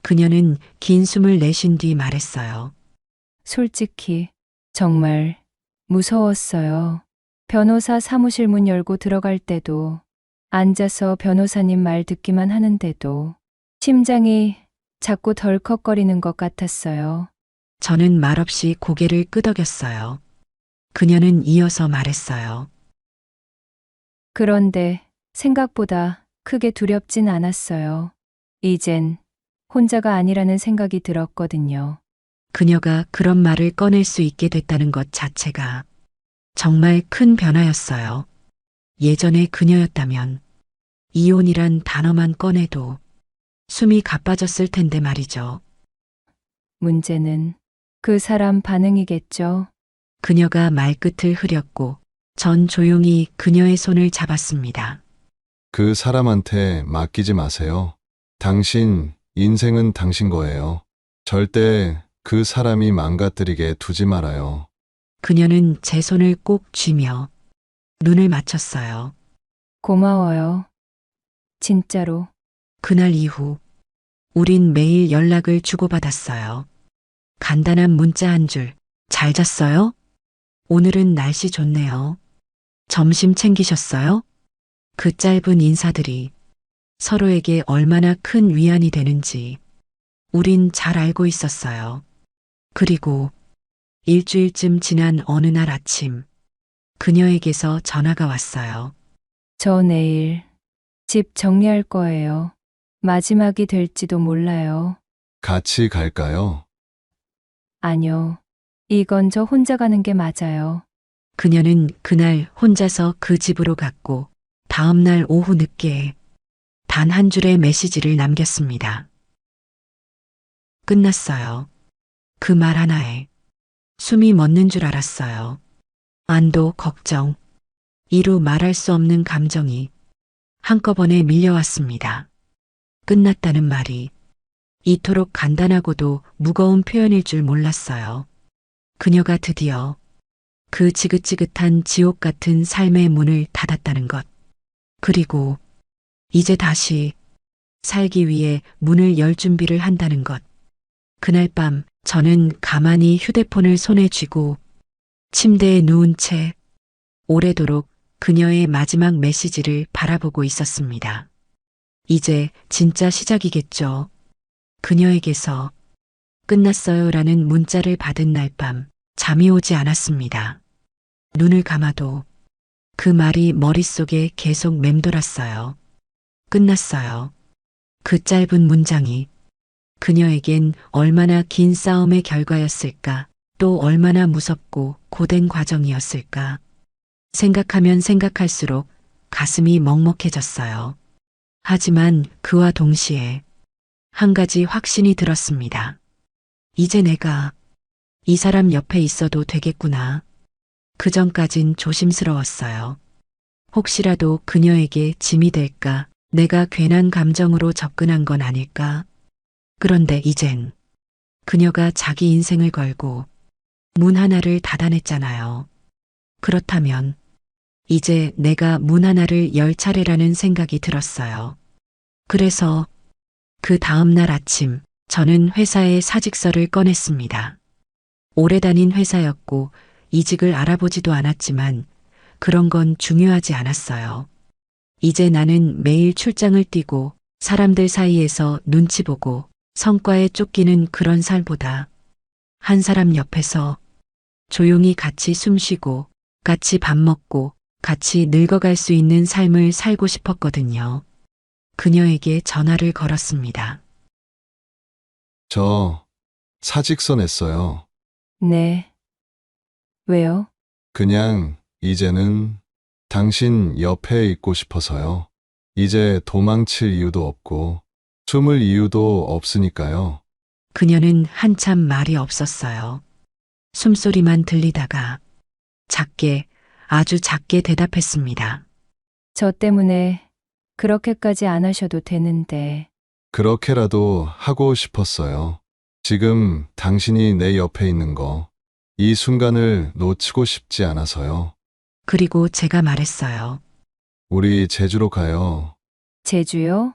그녀는 긴 숨을 내쉰 뒤 말했어요. 솔직히 정말 무서웠어요. 변호사 사무실 문 열고 들어갈 때도 앉아서 변호사님 말 듣기만 하는데도 심장이 자꾸 덜컥거리는 것 같았어요. 저는 말없이 고개를 끄덕였어요. 그녀는 이어서 말했어요. 그런데 생각보다 크게 두렵진 않았어요. 이젠 혼자가 아니라는 생각이 들었거든요. 그녀가 그런 말을 꺼낼 수 있게 됐다는 것 자체가 정말 큰 변화였어요. 예전에 그녀였다면 이혼이란 단어만 꺼내도 숨이 가빠졌을 텐데 말이죠. 문제는 그 사람 반응이겠죠. 그녀가 말끝을 흐렸고 전 조용히 그녀의 손을 잡았습니다. 그 사람한테 맡기지 마세요. 당신 인생은 당신 거예요. 절대 그 사람이 망가뜨리게 두지 말아요. 그녀는 제 손을 꼭 쥐며 눈을 맞췄어요. 고마워요. 진짜로. 그날 이후 우린 매일 연락을 주고받았어요. 간단한 문자 한 줄. 잘 잤어요? 오늘은 날씨 좋네요. 점심 챙기셨어요? 그 짧은 인사들이 서로에게 얼마나 큰 위안이 되는지 우린 잘 알고 있었어요. 그리고 일주일쯤 지난 어느 날 아침 그녀에게서 전화가 왔어요. 저 내일 집 정리할 거예요. 마지막이 될지도 몰라요. 같이 갈까요? 아니요. 이건 저 혼자 가는 게 맞아요. 그녀는 그날 혼자서 그 집으로 갔고 다음 날 오후 늦게 단 한 줄의 메시지를 남겼습니다. 끝났어요. 그 말 하나에 숨이 멎는 줄 알았어요. 안도, 걱정, 이루 말할 수 없는 감정이 한꺼번에 밀려왔습니다. 끝났다는 말이 이토록 간단하고도 무거운 표현일 줄 몰랐어요. 그녀가 드디어 그 지긋지긋한 지옥 같은 삶의 문을 닫았다는 것. 그리고 이제 다시 살기 위해 문을 열 준비를 한다는 것. 그날 밤 저는 가만히 휴대폰을 손에 쥐고 침대에 누운 채 오래도록 그녀의 마지막 메시지를 바라보고 있었습니다. 이제 진짜 시작이겠죠. 그녀에게서 끝났어요라는 문자를 받은 날 밤 잠이 오지 않았습니다. 눈을 감아도 그 말이 머릿속에 계속 맴돌았어요. 끝났어요. 그 짧은 문장이 그녀에겐 얼마나 긴 싸움의 결과였을까, 또 얼마나 무섭고 고된 과정이었을까. 생각하면 생각할수록 가슴이 먹먹해졌어요. 하지만 그와 동시에 한 가지 확신이 들었습니다. 이제 내가 이 사람 옆에 있어도 되겠구나. 그 전까진 조심스러웠어요. 혹시라도 그녀에게 짐이 될까, 내가 괜한 감정으로 접근한 건 아닐까. 그런데 이젠 그녀가 자기 인생을 걸고 문 하나를 닫아냈잖아요. 그렇다면 이제 내가 문 하나를 열 차례라는 생각이 들었어요. 그래서 그 다음 날 아침 저는 회사에 사직서를 꺼냈습니다. 오래 다닌 회사였고 이직을 알아보지도 않았지만 그런 건 중요하지 않았어요. 이제 나는 매일 출장을 뛰고 사람들 사이에서 눈치 보고 성과에 쫓기는 그런 삶보다 한 사람 옆에서 조용히 같이 숨 쉬고 같이 밥 먹고 같이 늙어갈 수 있는 삶을 살고 싶었거든요. 그녀에게 전화를 걸었습니다. 저 사직서 냈어요. 네. 왜요? 그냥 이제는 당신 옆에 있고 싶어서요. 이제 도망칠 이유도 없고 숨을 이유도 없으니까요. 그녀는 한참 말이 없었어요. 숨소리만 들리다가 작게, 아주 작게 대답했습니다. 저 때문에 그렇게까지 안 하셔도 되는데. 그렇게라도 하고 싶었어요. 지금 당신이 내 옆에 있는 거, 이 순간을 놓치고 싶지 않아서요. 그리고 제가 말했어요. 우리 제주로 가요. 제주요?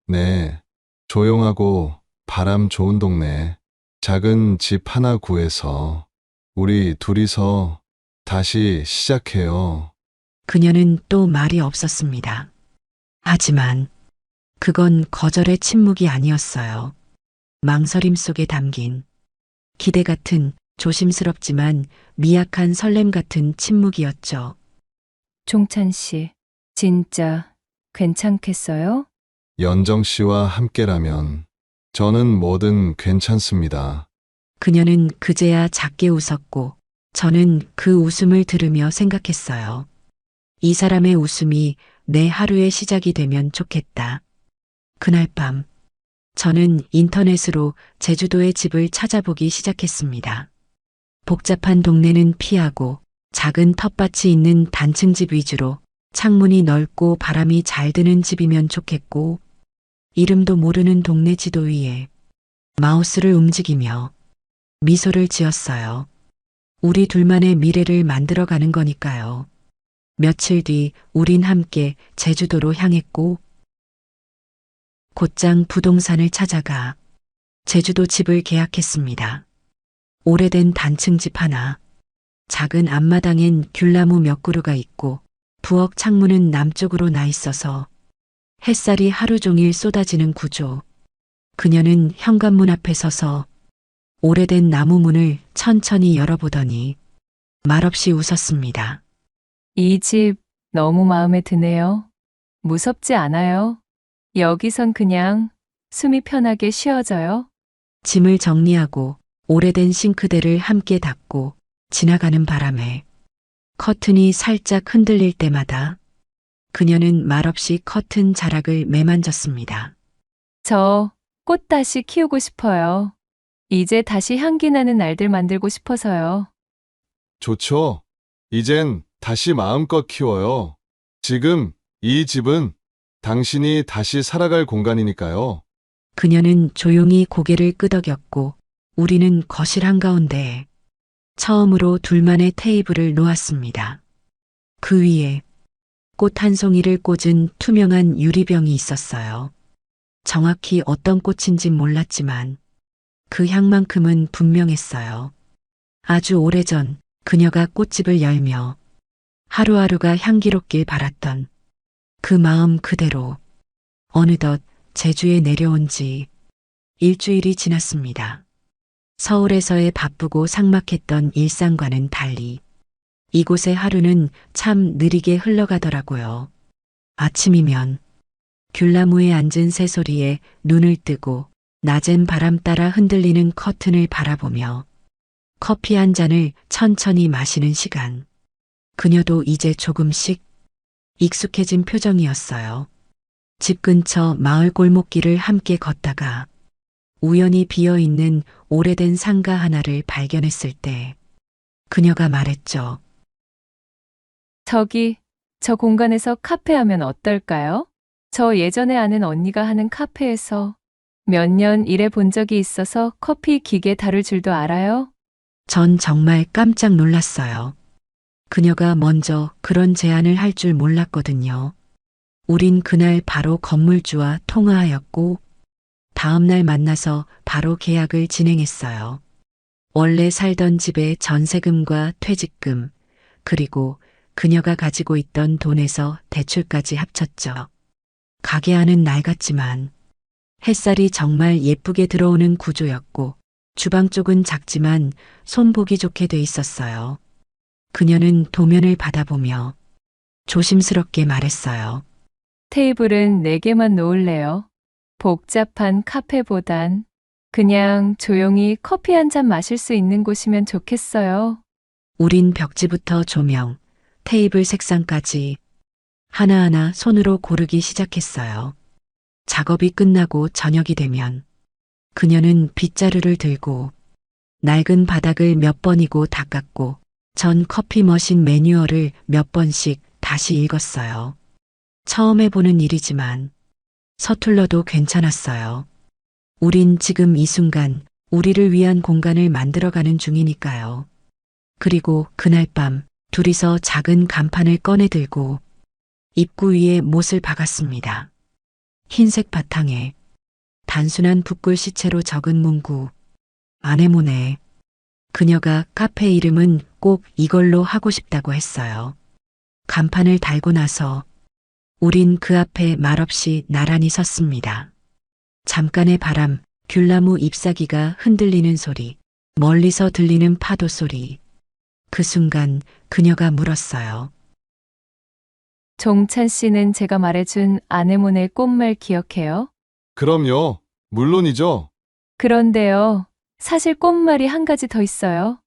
네. 조용하고 바람 좋은 동네, 작은 집 하나 구해서 우리 둘이서 다시 시작해요. 그녀는 또 말이 없었습니다. 하지만 그건 거절의 침묵이 아니었어요. 망설임 속에 담긴 기대 같은 조심스럽지만 미약한 설렘 같은 침묵이었죠. 종찬 씨, 진짜 괜찮겠어요? 연정 씨와 함께라면 저는 뭐든 괜찮습니다. 그녀는 그제야 작게 웃었고 저는 그 웃음을 들으며 생각했어요. 이 사람의 웃음이 내 하루의 시작이 되면 좋겠다. 그날 밤 저는 인터넷으로 제주도의 집을 찾아보기 시작했습니다. 복잡한 동네는 피하고 작은 텃밭이 있는 단층집 위주로 창문이 넓고 바람이 잘 드는 집이면 좋겠고 이름도 모르는 동네 지도 위에 마우스를 움직이며 미소를 지었어요. 우리 둘만의 미래를 만들어가는 거니까요. 며칠 뒤 우린 함께 제주도로 향했고 곧장 부동산을 찾아가 제주도 집을 계약했습니다. 오래된 단층집 하나, 작은 앞마당엔 귤나무 몇 그루가 있고 부엌 창문은 남쪽으로 나 있어서 햇살이 하루 종일 쏟아지는 구조. 그녀는 현관문 앞에 서서 오래된 나무 문을 천천히 열어보더니 말없이 웃었습니다. 이 집 너무 마음에 드네요. 무섭지 않아요? 여기선 그냥 숨이 편하게 쉬어져요. 짐을 정리하고 오래된 싱크대를 함께 닫고 지나가는 바람에 커튼이 살짝 흔들릴 때마다 그녀는 말없이 커튼 자락을 매만졌습니다. 저 꽃 다시 키우고 싶어요. 이제 다시 향기 나는 날들 만들고 싶어서요. 좋죠. 이젠 다시 마음껏 키워요. 지금 이 집은 당신이 다시 살아갈 공간이니까요. 그녀는 조용히 고개를 끄덕였고 우리는 거실 한가운데에 처음으로 둘만의 테이블을 놓았습니다. 그 위에 꽃 한 송이를 꽂은 투명한 유리병이 있었어요. 정확히 어떤 꽃인진 몰랐지만 그 향만큼은 분명했어요. 아주 오래전 그녀가 꽃집을 열며 하루하루가 향기롭길 바랐던 그 마음 그대로 어느덧 제주에 내려온 지 일주일이 지났습니다. 서울에서의 바쁘고 삭막했던 일상과는 달리 이곳의 하루는 참 느리게 흘러가더라고요. 아침이면 귤나무에 앉은 새소리에 눈을 뜨고 낮은 바람 따라 흔들리는 커튼을 바라보며 커피 한 잔을 천천히 마시는 시간. 그녀도 이제 조금씩 익숙해진 표정이었어요. 집 근처 마을 골목길을 함께 걷다가 우연히 비어있는 오래된 상가 하나를 발견했을 때 그녀가 말했죠. 저기, 저 공간에서 카페 하면 어떨까요? 저 예전에 아는 언니가 하는 카페에서 몇 년 일해 본 적이 있어서 커피 기계 다룰 줄도 알아요. 전 정말 깜짝 놀랐어요. 그녀가 먼저 그런 제안을 할 줄 몰랐거든요. 우린 그날 바로 건물주와 통화하였고 다음날 만나서 바로 계약을 진행했어요. 원래 살던 집의 전세금과 퇴직금, 그리고 그녀가 가지고 있던 돈에서 대출까지 합쳤죠. 가게 안은 낡았지만 햇살이 정말 예쁘게 들어오는 구조였고 주방 쪽은 작지만 손보기 좋게 돼 있었어요. 그녀는 도면을 받아보며 조심스럽게 말했어요. 테이블은 4개만 놓을래요. 복잡한 카페보단 그냥 조용히 커피 한 잔 마실 수 있는 곳이면 좋겠어요. 우린 벽지부터 조명, 테이블 색상까지 하나하나 손으로 고르기 시작했어요. 작업이 끝나고 저녁이 되면 그녀는 빗자루를 들고 낡은 바닥을 몇 번이고 닦았고 전 커피 머신 매뉴얼을 몇 번씩 다시 읽었어요. 처음 해보는 일이지만 서툴러도 괜찮았어요. 우린 지금 이 순간 우리를 위한 공간을 만들어가는 중이니까요. 그리고 그날 밤 둘이서 작은 간판을 꺼내 들고 입구 위에 못을 박았습니다. 흰색 바탕에 단순한 붓글 시체로 적은 문구, 아네모네. 그녀가 카페 이름은 꼭 이걸로 하고 싶다고 했어요. 간판을 달고 나서 우린 그 앞에 말없이 나란히 섰습니다. 잠깐의 바람, 귤나무 잎사귀가 흔들리는 소리, 멀리서 들리는 파도 소리. 그 순간 그녀가 물었어요. 종찬 씨는 제가 말해준 아네모네 꽃말 기억해요? 그럼요. 물론이죠. 그런데요, 사실 꽃말이 한 가지 더 있어요.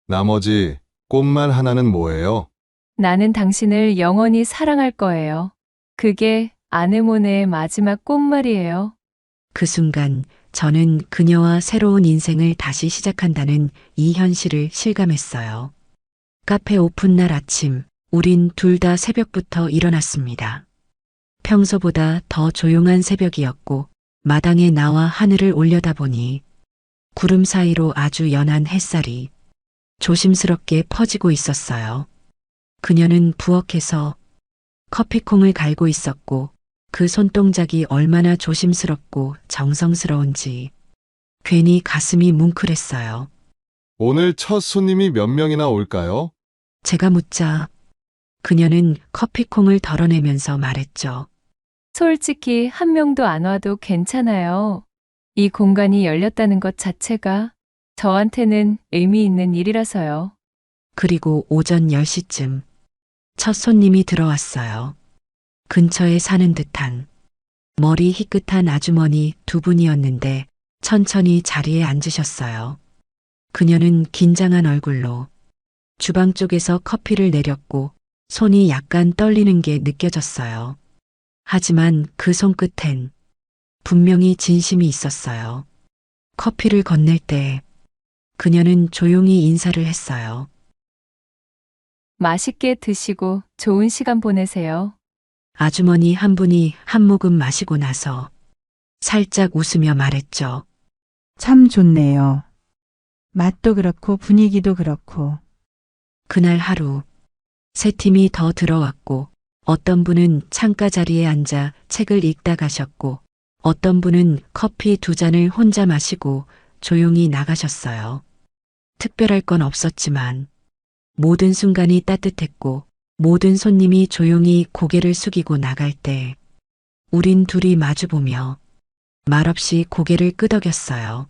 나머지 꽃말 하나는 뭐예요? 나는 당신을 영원히 사랑할 거예요. 그게 아네모네의 마지막 꽃말이에요. 그 순간 저는 그녀와 새로운 인생을 다시 시작한다는 이 현실을 실감했어요. 카페 오픈 날 아침, 우린 둘 다 새벽부터 일어났습니다. 평소보다 더 조용한 새벽이었고 마당에 나와 하늘을 올려다보니 구름 사이로 아주 연한 햇살이 조심스럽게 퍼지고 있었어요. 그녀는 부엌에서 커피콩을 갈고 있었고 그 손동작이 얼마나 조심스럽고 정성스러운지 괜히 가슴이 뭉클했어요. 오늘 첫 손님이 몇 명이나 올까요? 제가 묻자 그녀는 커피콩을 덜어내면서 말했죠. 솔직히 한 명도 안 와도 괜찮아요. 이 공간이 열렸다는 것 자체가 저한테는 의미 있는 일이라서요. 그리고 오전 10시쯤 첫 손님이 들어왔어요. 근처에 사는 듯한 머리 희끗한 아주머니 두 분이었는데 천천히 자리에 앉으셨어요. 그녀는 긴장한 얼굴로 주방 쪽에서 커피를 내렸고 손이 약간 떨리는 게 느껴졌어요. 하지만 그 손끝엔 분명히 진심이 있었어요. 커피를 건넬 때 그녀는 조용히 인사를 했어요. 맛있게 드시고 좋은 시간 보내세요. 아주머니 한 분이 한 모금 마시고 나서 살짝 웃으며 말했죠. 참 좋네요. 맛도 그렇고 분위기도 그렇고. 그날 하루 세 팀이 더 들어왔고 어떤 분은 창가 자리에 앉아 책을 읽다 가셨고 어떤 분은 커피 2잔을 혼자 마시고 조용히 나가셨어요. 특별할 건 없었지만 모든 순간이 따뜻했고 모든 손님이 조용히 고개를 숙이고 나갈 때 우린 둘이 마주보며 말없이 고개를 끄덕였어요.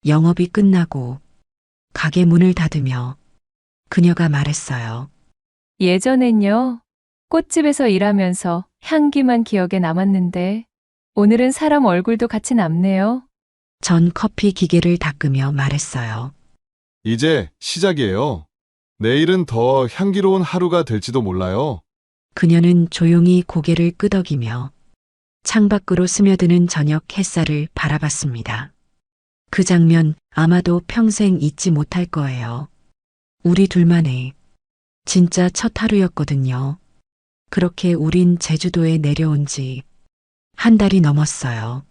영업이 끝나고 가게 문을 닫으며 그녀가 말했어요. 예전엔요, 꽃집에서 일하면서 향기만 기억에 남았는데, 오늘은 사람 얼굴도 같이 남네요. 전 커피 기계를 닦으며 말했어요. 이제 시작이에요. 내일은 더 향기로운 하루가 될지도 몰라요. 그녀는 조용히 고개를 끄덕이며 창밖으로 스며드는 저녁 햇살을 바라봤습니다. 그 장면 아마도 평생 잊지 못할 거예요. 우리 둘만의 진짜 첫 하루였거든요. 그렇게 우린 제주도에 내려온 지 한 달이 넘었어요.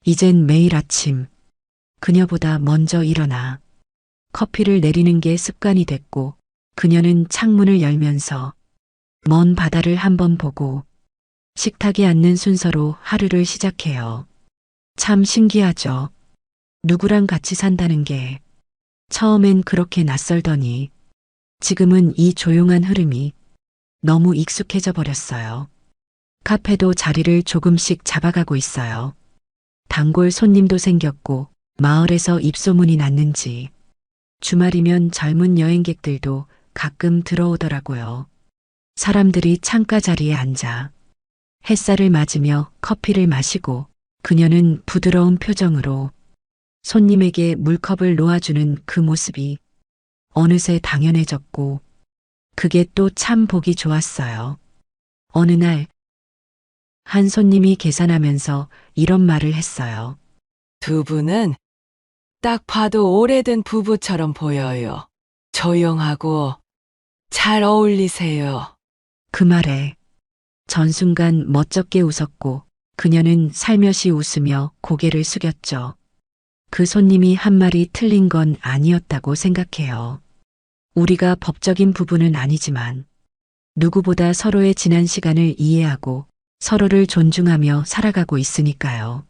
이젠 매일 아침 그녀보다 먼저 일어나 커피를 내리는 게 습관이 됐고 그녀는 창문을 열면서 먼 바다를 한번 보고 식탁에 앉는 순서로 하루를 시작해요. 참 신기하죠. 누구랑 같이 산다는 게 처음엔 그렇게 낯설더니 지금은 이 조용한 흐름이 너무 익숙해져 버렸어요. 카페도 자리를 조금씩 잡아가고 있어요. 단골 손님도 생겼고 마을에서 입소문이 났는지 주말이면 젊은 여행객들도 가끔 들어오더라고요. 사람들이 창가 자리에 앉아 햇살을 맞으며 커피를 마시고 그녀는 부드러운 표정으로 손님에게 물컵을 놓아주는 그 모습이 어느새 당연해졌고 그게 또 참 보기 좋았어요. 어느 날 한 손님이 계산하면서 이런 말을 했어요. 두 분은 딱 봐도 오래된 부부처럼 보여요. 조용하고 잘 어울리세요. 그 말에 전 순간 멋쩍게 웃었고 그녀는 살며시 웃으며 고개를 숙였죠. 그 손님이 한 말이 틀린 건 아니었다고 생각해요. 우리가 법적인 부부는 아니지만 누구보다 서로의 지난 시간을 이해하고 서로를 존중하며 살아가고 있으니까요.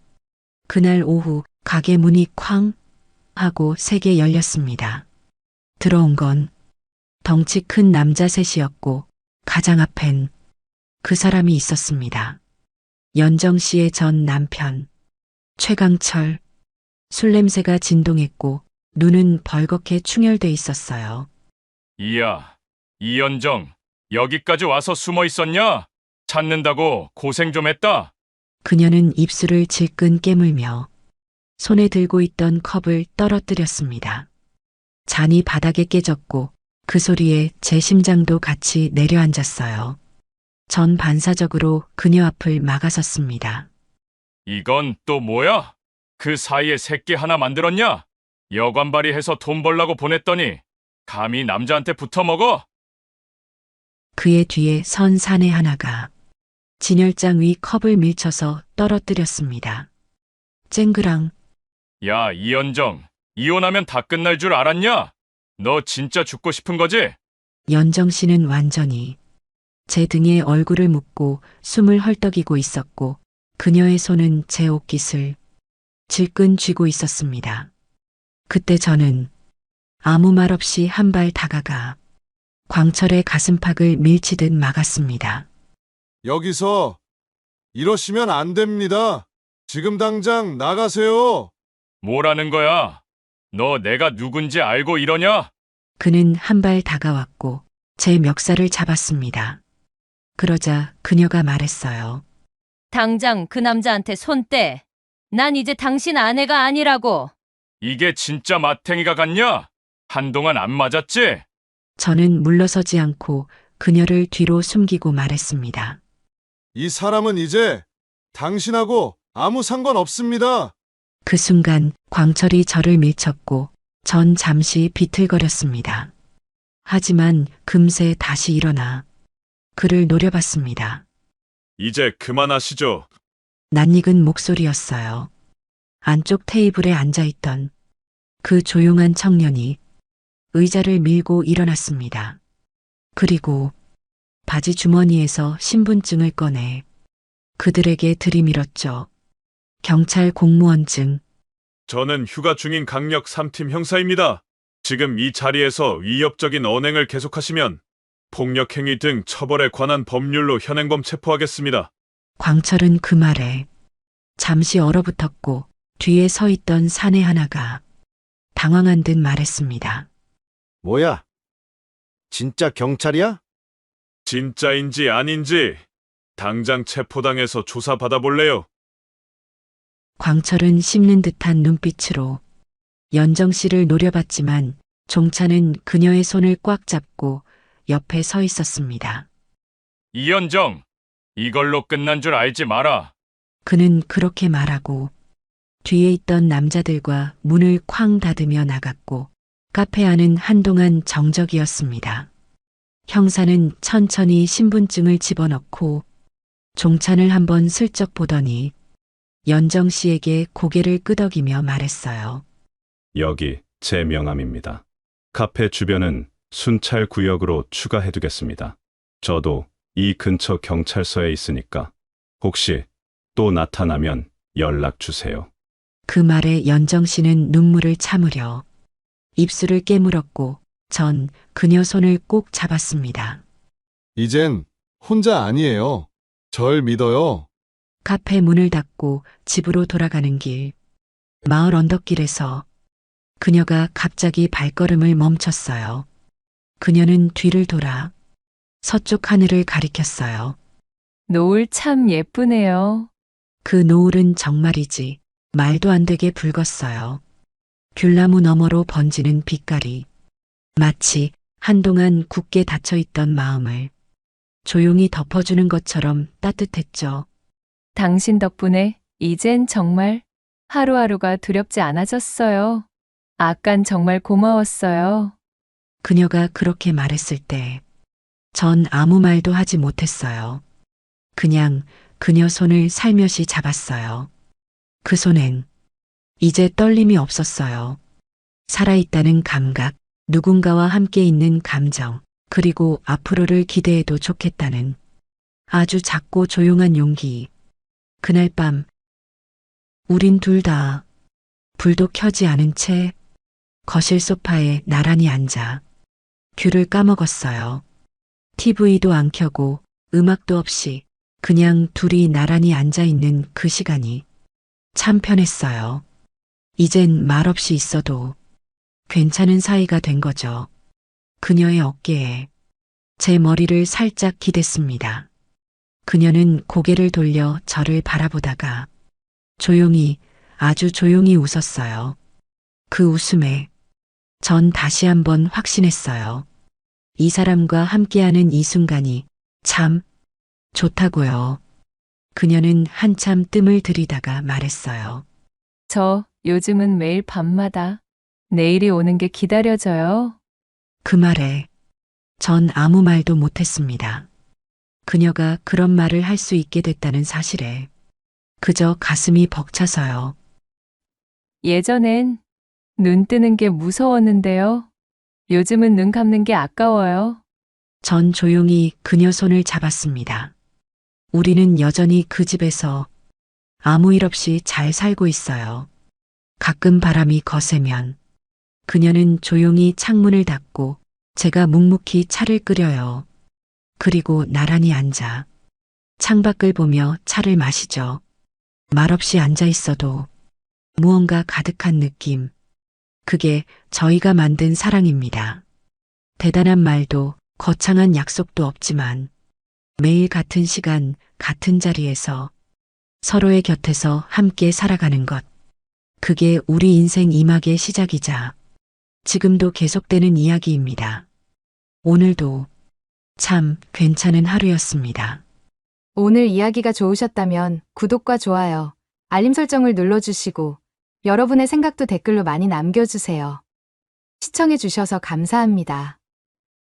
그날 오후 가게 문이 쾅 하고 세게 열렸습니다. 들어온 건 덩치 큰 남자 셋이었고 가장 앞엔 그 사람이 있었습니다. 연정 씨의 전 남편 최강철. 술 냄새가 진동했고 눈은 벌겋게 충혈돼 있었어요. 이야, 이연정, 여기까지 와서 숨어 있었냐? 찾는다고 고생 좀 했다. 그녀는 입술을 질끈 깨물며 손에 들고 있던 컵을 떨어뜨렸습니다. 잔이 바닥에 깨졌고 그 소리에 제 심장도 같이 내려앉았어요. 전 반사적으로 그녀 앞을 막아섰습니다. 이건 또 뭐야? 그 사이에 새끼 하나 만들었냐? 여관발이해서 돈 벌라고 보냈더니 감히 남자한테 붙어먹어? 그의 뒤에 선 사내 하나가 진열장 위 컵을 밀쳐서 떨어뜨렸습니다. 쨍그랑. 야, 이연정, 이혼하면 다 끝날 줄 알았냐? 너 진짜 죽고 싶은 거지? 연정 씨는 완전히 제 등에 얼굴을 묻고 숨을 헐떡이고 있었고 그녀의 손은 제 옷깃을 질끈 쥐고 있었습니다. 그때 저는 아무 말 없이 한 발 다가가 광철의 가슴팍을 밀치듯 막았습니다. 여기서 이러시면 안 됩니다. 지금 당장 나가세요. 뭐라는 거야? 너 내가 누군지 알고 이러냐? 그는 한 발 다가왔고 제 멱살을 잡았습니다. 그러자 그녀가 말했어요. 당장 그 남자한테 손 떼. 난 이제 당신 아내가 아니라고. 이게 진짜 마탱이가 같냐? 한동안 안 맞았지? 저는 물러서지 않고 그녀를 뒤로 숨기고 말했습니다. 이 사람은 이제 당신하고 아무 상관 없습니다. 그 순간 광철이 저를 밀쳤고 전 잠시 비틀거렸습니다. 하지만 금세 다시 일어나 그를 노려봤습니다. 이제 그만하시죠. 낯익은 목소리였어요. 안쪽 테이블에 앉아있던 그 조용한 청년이 의자를 밀고 일어났습니다. 그리고 바지 주머니에서 신분증을 꺼내 그들에게 들이밀었죠. 경찰 공무원증. 저는 휴가 중인 강력 3팀 형사입니다. 지금 이 자리에서 위협적인 언행을 계속하시면 폭력행위 등 처벌에 관한 법률로 현행범 체포하겠습니다. 광철은 그 말에 잠시 얼어붙었고 뒤에 서 있던 사내 하나가 당황한 듯 말했습니다. 뭐야? 진짜 경찰이야? 진짜인지 아닌지 당장 체포당해서 조사받아 볼래요? 광철은 씹는 듯한 눈빛으로 연정 씨를 노려봤지만 종차는 그녀의 손을 꽉 잡고 옆에 서 있었습니다. 이연정, 이걸로 끝난 줄 알지 마라. 그는 그렇게 말하고 뒤에 있던 남자들과 문을 쾅 닫으며 나갔고 카페 안은 한동안 정적이었습니다. 형사는 천천히 신분증을 집어넣고 종찬을 한번 슬쩍 보더니 연정 씨에게 고개를 끄덕이며 말했어요. 여기 제 명함입니다. 카페 주변은 순찰 구역으로 추가해두겠습니다. 저도 이 근처 경찰서에 있으니까 혹시 또 나타나면 연락 주세요. 그 말에 연정 씨는 눈물을 참으려 입술을 깨물었고 전 그녀 손을 꼭 잡았습니다. 이젠 혼자 아니에요. 절 믿어요. 카페 문을 닫고 집으로 돌아가는 길. 마을 언덕길에서 그녀가 갑자기 발걸음을 멈췄어요. 그녀는 뒤를 돌아 서쪽 하늘을 가리켰어요. 노을 참 예쁘네요. 그 노을은 정말이지 말도 안 되게 붉었어요. 귤나무 너머로 번지는 빛깔이 마치 한동안 굳게 닫혀있던 마음을 조용히 덮어주는 것처럼 따뜻했죠. 당신 덕분에 이젠 정말 하루하루가 두렵지 않아졌어요. 아깐 정말 고마웠어요. 그녀가 그렇게 말했을 때 전 아무 말도 하지 못했어요. 그냥 그녀 손을 살며시 잡았어요. 그 손엔 이제 떨림이 없었어요. 살아있다는 감각, 누군가와 함께 있는 감정, 그리고 앞으로를 기대해도 좋겠다는 아주 작고 조용한 용기. 그날 밤 우린 둘 다 불도 켜지 않은 채 거실 소파에 나란히 앉아 귤을 까먹었어요. TV도 안 켜고 음악도 없이 그냥 둘이 나란히 앉아있는 그 시간이 참 편했어요. 이젠 말없이 있어도 괜찮은 사이가 된 거죠. 그녀의 어깨에 제 머리를 살짝 기댔습니다. 그녀는 고개를 돌려 저를 바라보다가 조용히, 아주 조용히 웃었어요. 그 웃음에 전 다시 한번 확신했어요. 이 사람과 함께하는 이 순간이 참 좋다고요. 그녀는 한참 뜸을 들이다가 말했어요. 저 요즘은 매일 밤마다 내일이 오는 게 기다려져요. 그 말에 전 아무 말도 못했습니다. 그녀가 그런 말을 할 수 있게 됐다는 사실에 그저 가슴이 벅차서요. 예전엔 눈 뜨는 게 무서웠는데요. 요즘은 눈 감는 게 아까워요. 전 조용히 그녀 손을 잡았습니다. 우리는 여전히 그 집에서 아무 일 없이 잘 살고 있어요. 가끔 바람이 거세면 그녀는 조용히 창문을 닫고 제가 묵묵히 차를 끓여요. 그리고 나란히 앉아 창밖을 보며 차를 마시죠. 말없이 앉아 있어도 무언가 가득한 느낌. 그게 저희가 만든 사랑입니다. 대단한 말도 거창한 약속도 없지만 매일 같은 시간, 같은 자리에서 서로의 곁에서 함께 살아가는 것. 그게 우리 인생 2막의 시작이자 지금도 계속되는 이야기입니다. 오늘도 참 괜찮은 하루였습니다. 오늘 이야기가 좋으셨다면 구독과 좋아요, 알림 설정을 눌러주시고 여러분의 생각도 댓글로 많이 남겨주세요. 시청해주셔서 감사합니다.